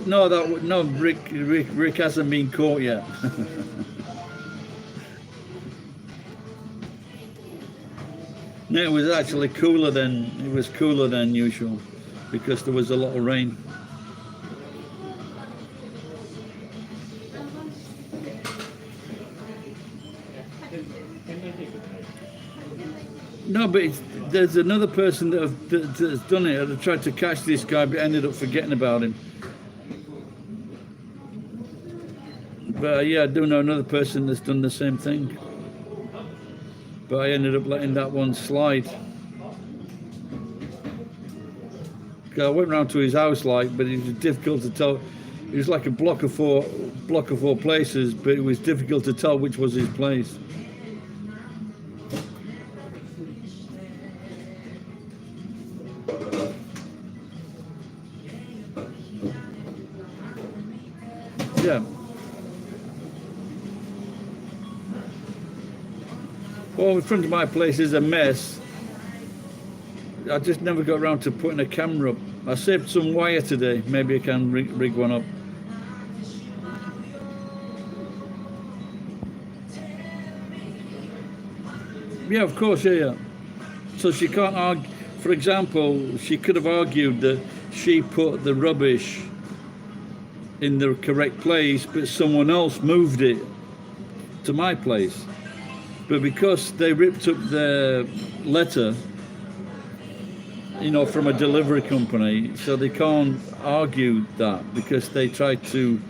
No, Rick hasn't been caught yet. No, it was actually cooler than usual because there was a lot of rain. No, but there's another person that's done it. I tried to catch this guy, but ended up forgetting about him. But yeah, I do know another person that's done the same thing. But I ended up letting that one slide. I went round to his house, but it was difficult to tell. It was like a block of four places, but it was difficult to tell which was his place. Yeah. Well, in front of my place is a mess. I just never got around to putting a camera up. I saved some wire today. Maybe I can rig one up. Yeah, of course, yeah. So she can't argue. For example, she could have argued that she put the rubbish in the correct place, but someone else moved it to my place. But because they ripped up their letter, you know, from a delivery company, so they can't argue that because they tried to.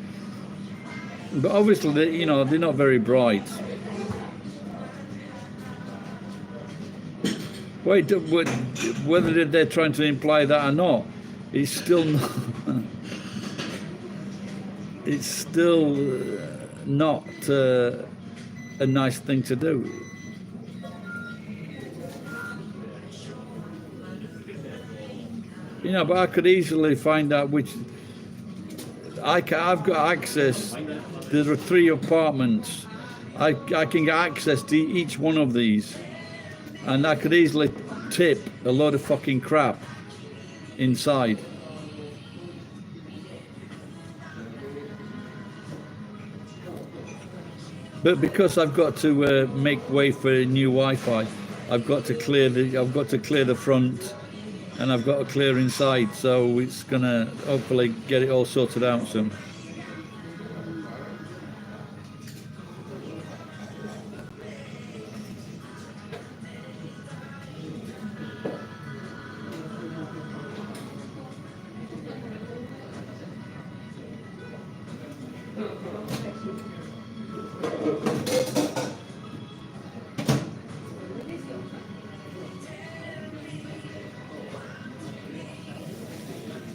But obviously, they're not very bright. Wait, whether they're trying to imply that or not, it's still not. It's still not a nice thing to do. You know, but I could easily find out which. I've got access. There are 3 apartments. I can get access to each one of these, and I could easily tip a load of fucking crap inside. But because I've got to make way for new Wi-Fi, I've got to clear the front, and I've got to clear inside. So it's gonna hopefully get it all sorted out soon.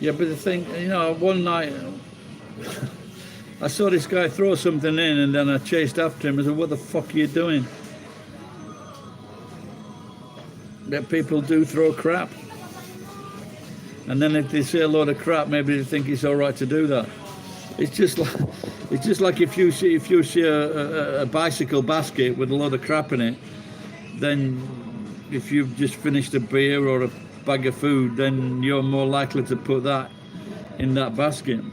Yeah, but the thing, you know, one night I saw this guy throw something in, and then I chased after him. I said, "What the fuck are you doing?" That people do throw crap, and then if they say a load of crap, maybe they think it's all right to do that. It's just like if you see a bicycle basket with a load of crap in it, then if you've just finished a beer or a bag of food, then you're more likely to put that in that basket.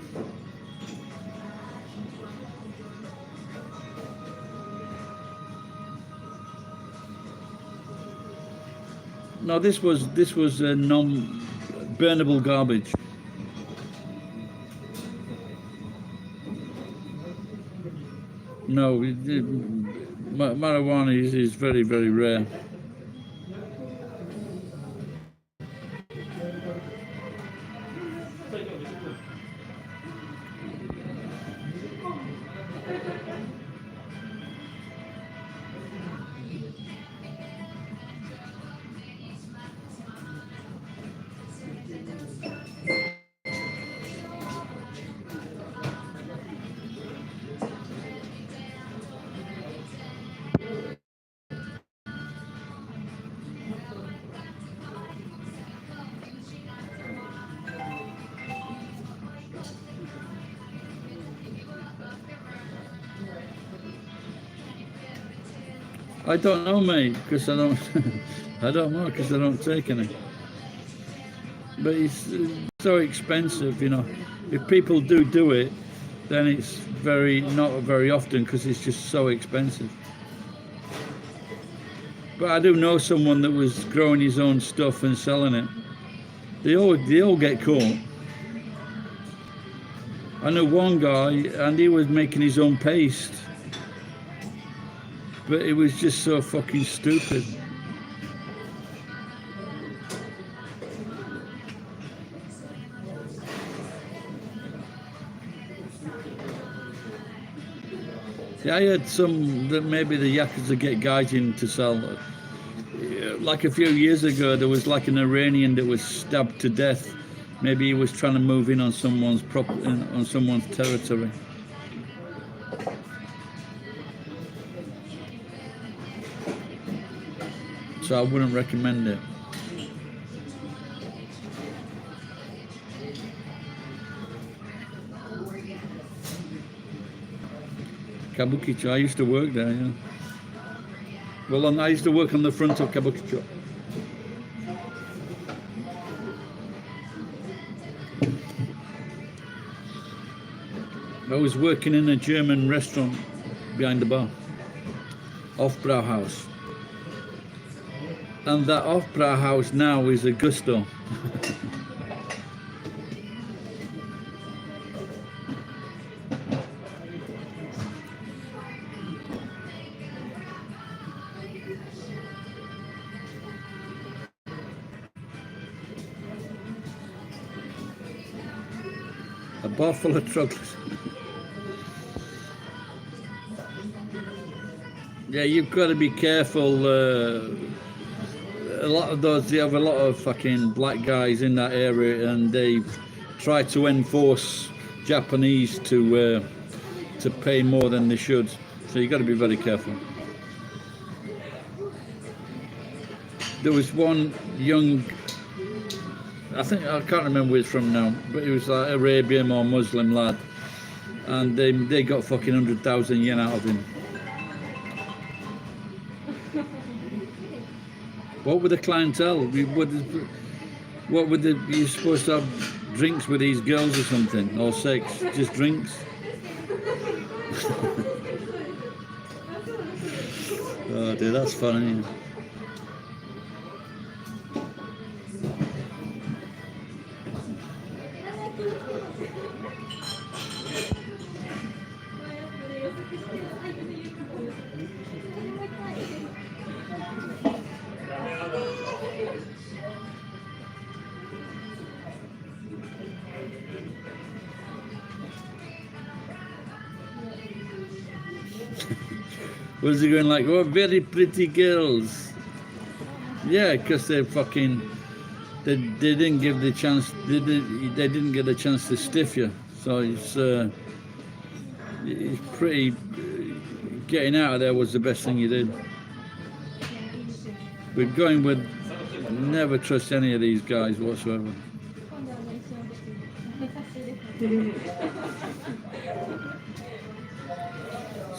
No, this was non-burnable garbage. No, marijuana is very, very rare. I don't know, mate, because I don't. I don't know because I don't take any. But it's so expensive, you know. If people do it, then it's not very often because it's just so expensive. But I do know someone that was growing his own stuff and selling it. They all get caught. I know one guy, and he was making his own paste. But it was just so fucking stupid. Yeah, I heard some that maybe the Yakuza get guys in to sell. Like a few years ago, there was like an Iranian that was stabbed to death. Maybe he was trying to move in on someone's on someone's territory. So I wouldn't recommend it. Kabukicho, I used to work there, yeah. Well, I used to work on the front of Kabukicho. I was working in a German restaurant behind the bar, Off-Brauhaus. And that Off-Brauhaus now is a Gusto. A bar full of chocolates. Yeah, you've got to be careful. A lot of those, they have a lot of fucking black guys in that area, and they try to enforce Japanese to pay more than they should. So you've got to be very careful. There was one young, I can't remember where he's from now, but he was like Arabian or Muslim lad, and they got fucking 100,000 yen out of him. What were the clientele? What were you supposed to have drinks with these girls or something, or sex? Just drinks? Oh dude, that's funny. Was he going like, oh, very pretty girls? Yeah, because they fucking, they didn't give the chance, they didn't get a chance to stiff you. So it's pretty, getting out of there was the best thing you did. We're going with, never trust any of these guys whatsoever.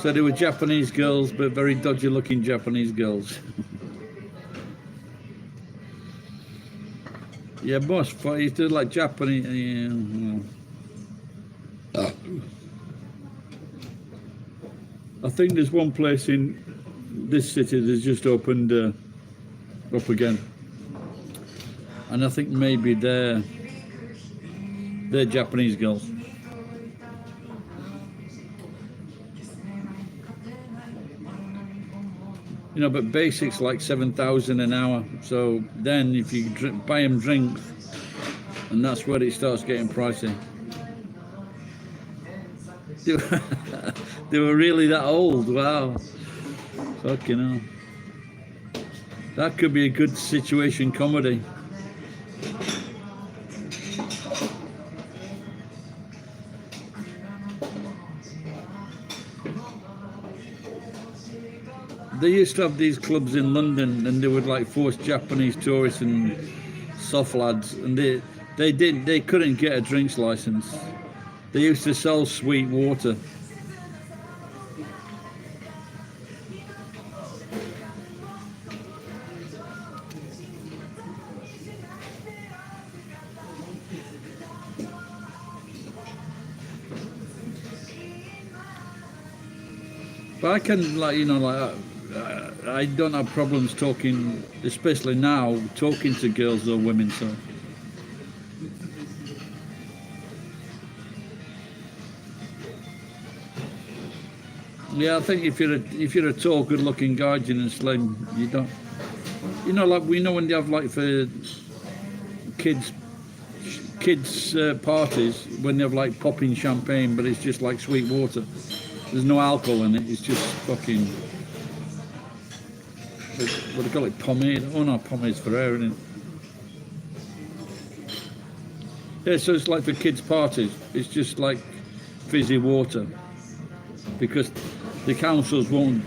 So they were Japanese girls, but very dodgy looking Japanese girls. Yeah, most, but he's doing like Japanese. I think there's one place in this city that's just opened up again, and I think maybe they're Japanese girls. You know, but basics like 7,000 an hour. So then, if you buy them drinks, and that's where it starts getting pricey. They were really that old. Wow. Fucking hell. That could be a good situation comedy. They used to have these clubs in London, and they would like force Japanese tourists and soft lads, and they couldn't get a drinks license. They used to sell sweet water. But I can, like, you know, like, I don't have problems talking, especially now, talking to girls or women. So yeah, I think if you're a tall, good-looking guardian and slim, you don't, you know, like we know when they have like for kids parties, when they have like popping champagne, but it's just like sweet water. There's no alcohol in it. It's just fucking, what do they call it? Pomade? Oh no, pomade's for hair, isn't it? Yeah, so it's like for kids' parties. It's just like fizzy water, because the councils won't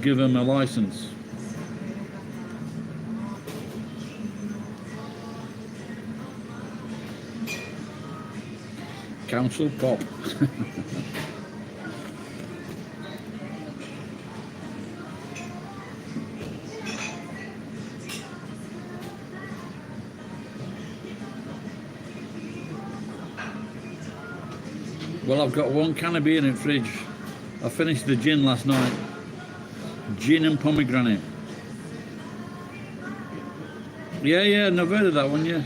give them a license. Council pop. Well, I've got one can of beer in the fridge. I finished the gin last night. Gin and pomegranate. Yeah, I've heard of that one, yeah.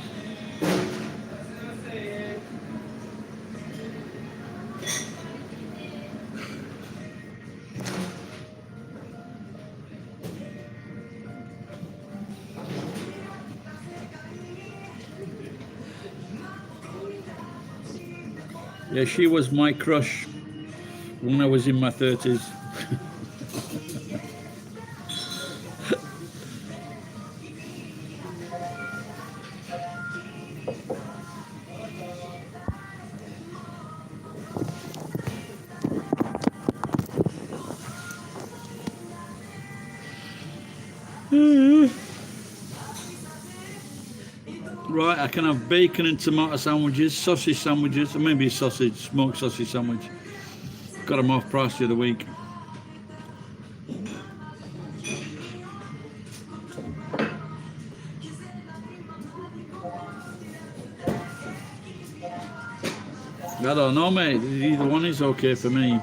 Yeah, she was my crush when I was in my 30s. Right, I can have bacon and tomato sandwiches, sausage sandwiches, or maybe smoked sausage sandwich. Got them off price the other week. I don't know, mate. Either one is okay for me.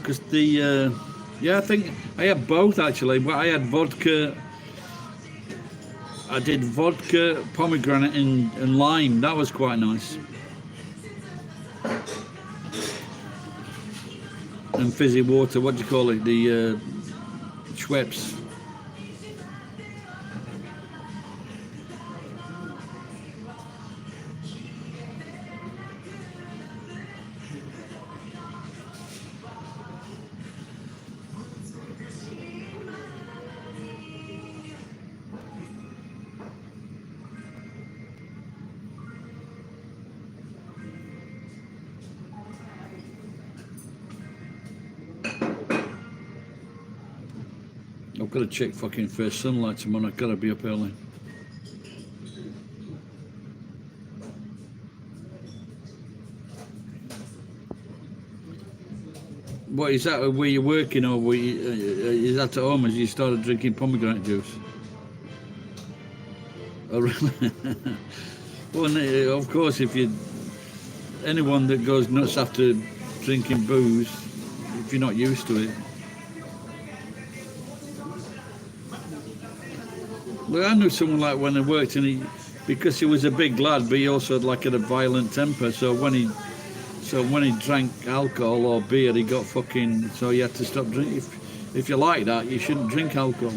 Because yeah, I think I had both actually, but I had vodka. I did vodka, pomegranate and lime. That was quite nice. And fizzy water, what do you call it? The Schweppes. I've got to check fucking first sunlight tomorrow. I've got to be up early. What is that? Where you're working, or is that at home as you started drinking pomegranate juice? Oh, really? Well, of course, anyone that goes nuts after drinking booze, if you're not used to it. Well, I knew someone like when I worked, and because he was a big lad, but he also had like a violent temper. So when he drank alcohol or beer, he got fucking. So he had to stop drinking. If you're like that, you shouldn't drink alcohol.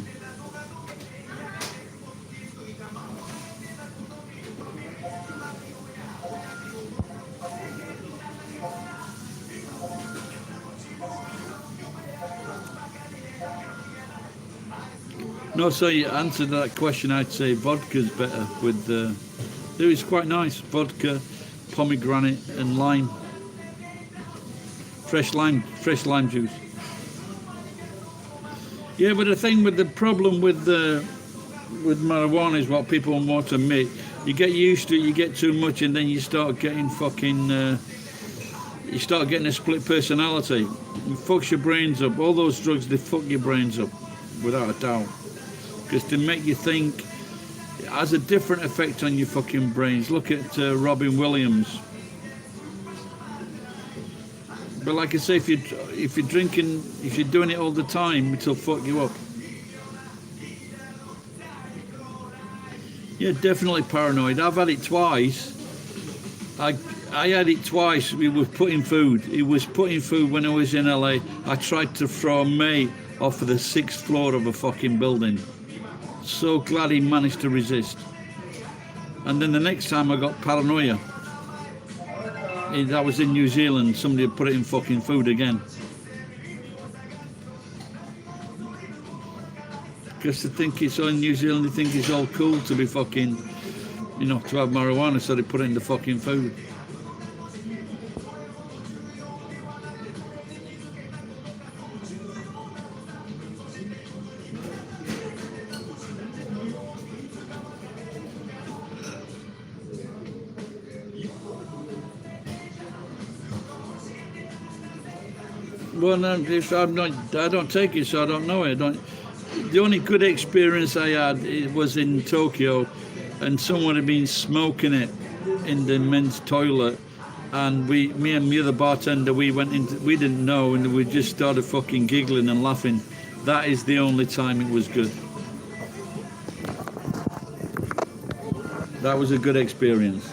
No, so you answered that question. I'd say vodka's better with it was quite nice. Vodka, pomegranate, and lime. Fresh lime juice. Yeah, but the problem with marijuana is what people want to admit. You get used to it, you get too much, and then you start getting you start getting a split personality. It fucks your brains up. All those drugs, they fuck your brains up, without a doubt. Because to make you think, it has a different effect on your fucking brains. Look at Robin Williams. But like I say, if you're drinking, if you're doing it all the time, it'll fuck you up. Yeah, definitely paranoid. I've had it twice. I had it twice. We were putting food. He was putting food when I was in LA. I tried to throw a mate off of the 6th floor of a fucking building. So glad he managed to resist. And then the next time I got paranoia. That was in New Zealand. Somebody had put it in fucking food again. Because they think it's in New Zealand, they think it's all cool to be fucking, to have marijuana, so they put it in the fucking food. Well, no, I don't take it, so I don't know it. The only good experience I had was in Tokyo, and someone had been smoking it in the men's toilet, and me and the other bartender, we didn't know, and we just started fucking giggling and laughing. That is the only time it was good. That was a good experience.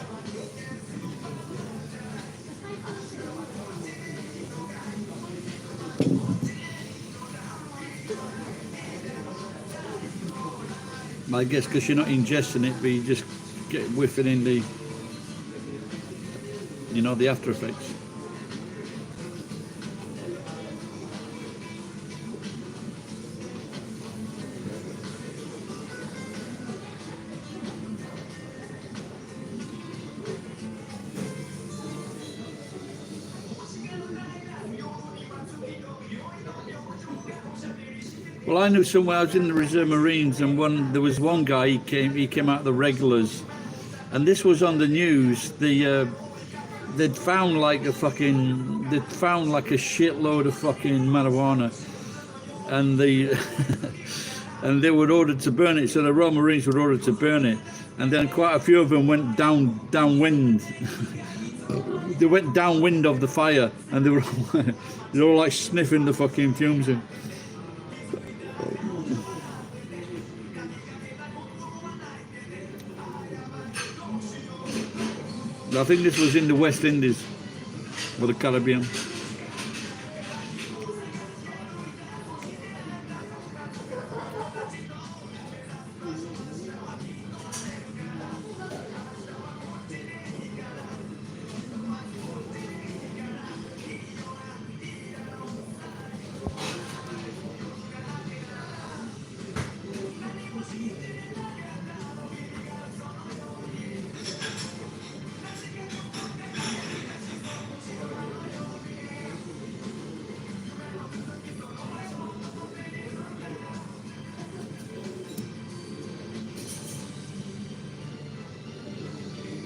I guess because you're not ingesting it, but you just get whiffing in the after effects. Well, I knew somewhere. I was in the Reserve Marines, and there was one guy. He came out of the regulars, and this was on the news. They'd found like a shitload of fucking marijuana, and and they were ordered to burn it. So the Royal Marines were ordered to burn it, and then quite a few of them went downwind. They went downwind of the fire, and they were all like sniffing the fucking fumes in. I think this was in the West Indies or the Caribbean.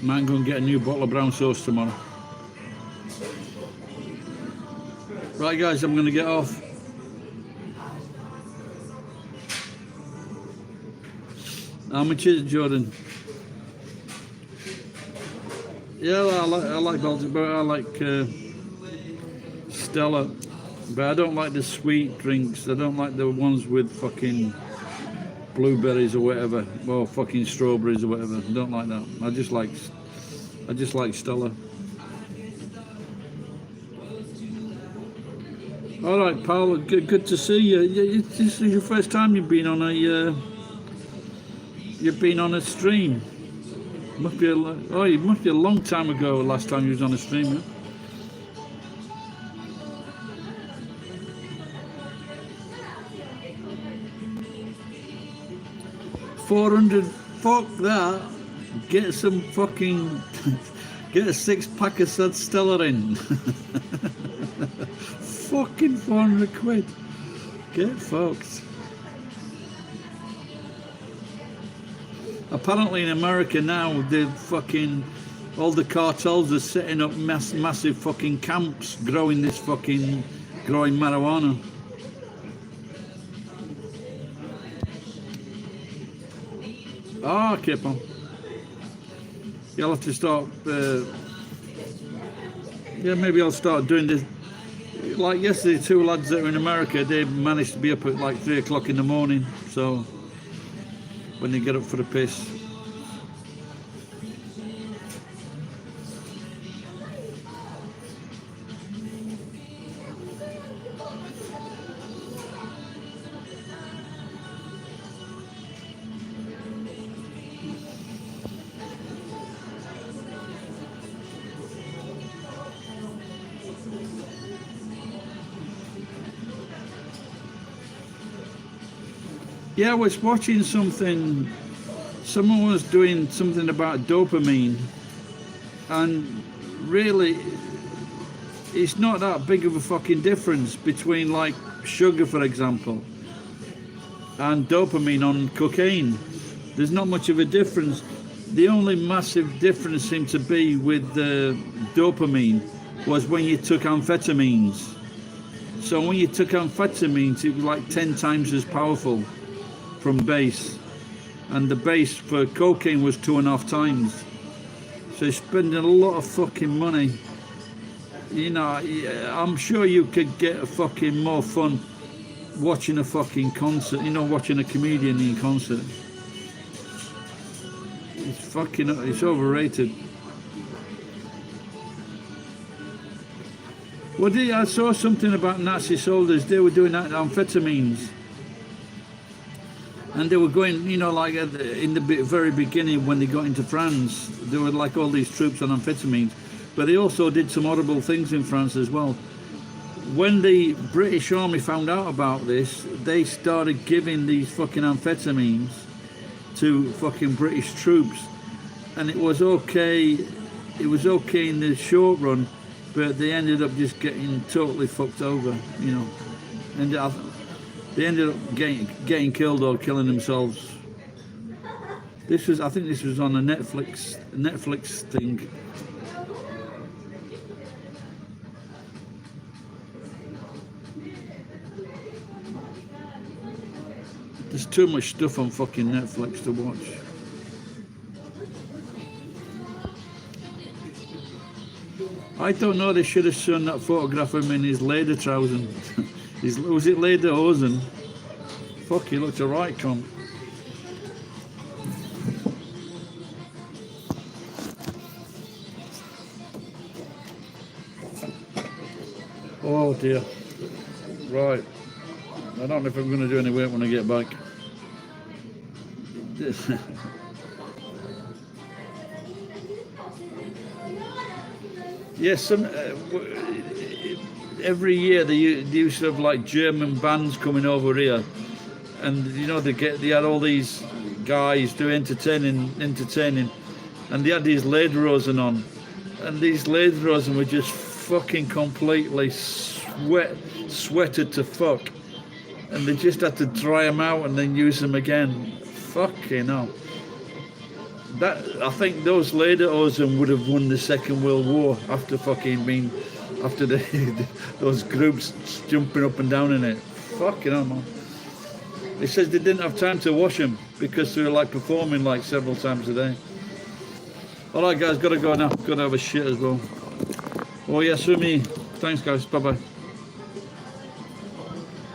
Might go and get a new bottle of brown sauce tomorrow. Right guys, I'm going to get off. How much is it, Jordan? Yeah, I like Baltic, but I like Stella. But I don't like the sweet drinks. I don't like the ones with fucking blueberries or whatever, or fucking strawberries or whatever. I don't like that. I just like Stella. All right, pal. Good to see you. This is your first time you've been on a stream. Must be it must be a long time ago. Last time you was on a stream. Huh? 400. Fuck that. Get some fucking. Get a 6-pack of said Stella in. Fucking 400 quid. Get fucked. Apparently in America now, all the cartels are setting up massive fucking camps growing marijuana. Ah, okay, pal. You'll have to start. Yeah, maybe I'll start doing this. Like yesterday, 2 lads that were in America, they managed to be up at like 3 o'clock in the morning. So when they get up for the piss. Yeah, I was watching something. Someone was doing something about dopamine, and really, it's not that big of a fucking difference between like sugar, for example, and dopamine on cocaine. There's not much of a difference. The only massive difference seemed to be with the dopamine was when you took amphetamines. So when you took amphetamines, it was like 10 times as powerful from base, and the base for cocaine was 2.5 times. So you're spending a lot of fucking money. You know, I'm sure you could get a fucking more fun watching a fucking concert, you know, watching a comedian in concert. It's overrated. Well, I saw something about Nazi soldiers. They were doing that amphetamines. And they were going, you know, like in the very beginning when they got into France, there were like all these troops on amphetamines. But they also did some horrible things in France as well. When the British Army found out about this, they started giving these fucking amphetamines to fucking British troops. And it was okay in the short run, but they ended up just getting totally fucked over, you know. And they ended up getting killed or killing themselves. I think this was on a Netflix thing. There's too much stuff on fucking Netflix to watch. I don't know, they should have shown that photograph of him in his lederhosen. Was it lederhosen? Fuck, he looks a right cunt. Oh dear. Right. I don't know if I'm going to do any work when I get back. Yes, every year they used to have like German bands coming over here, and you know they had all these guys to entertaining, and they had these lederhosen on, and these lederhosen were just fucking completely sweated to fuck, and they just had to dry them out and then use them again. Fucking hell. I think those lederhosen would have won the Second World War after those groups jumping up and down in it. Fucking hell, man. It says they didn't have time to wash them because they were like performing like several times a day. Alright guys, gotta go now. Gotta have a shit as well. Oh yes, with me. Thanks guys, bye bye.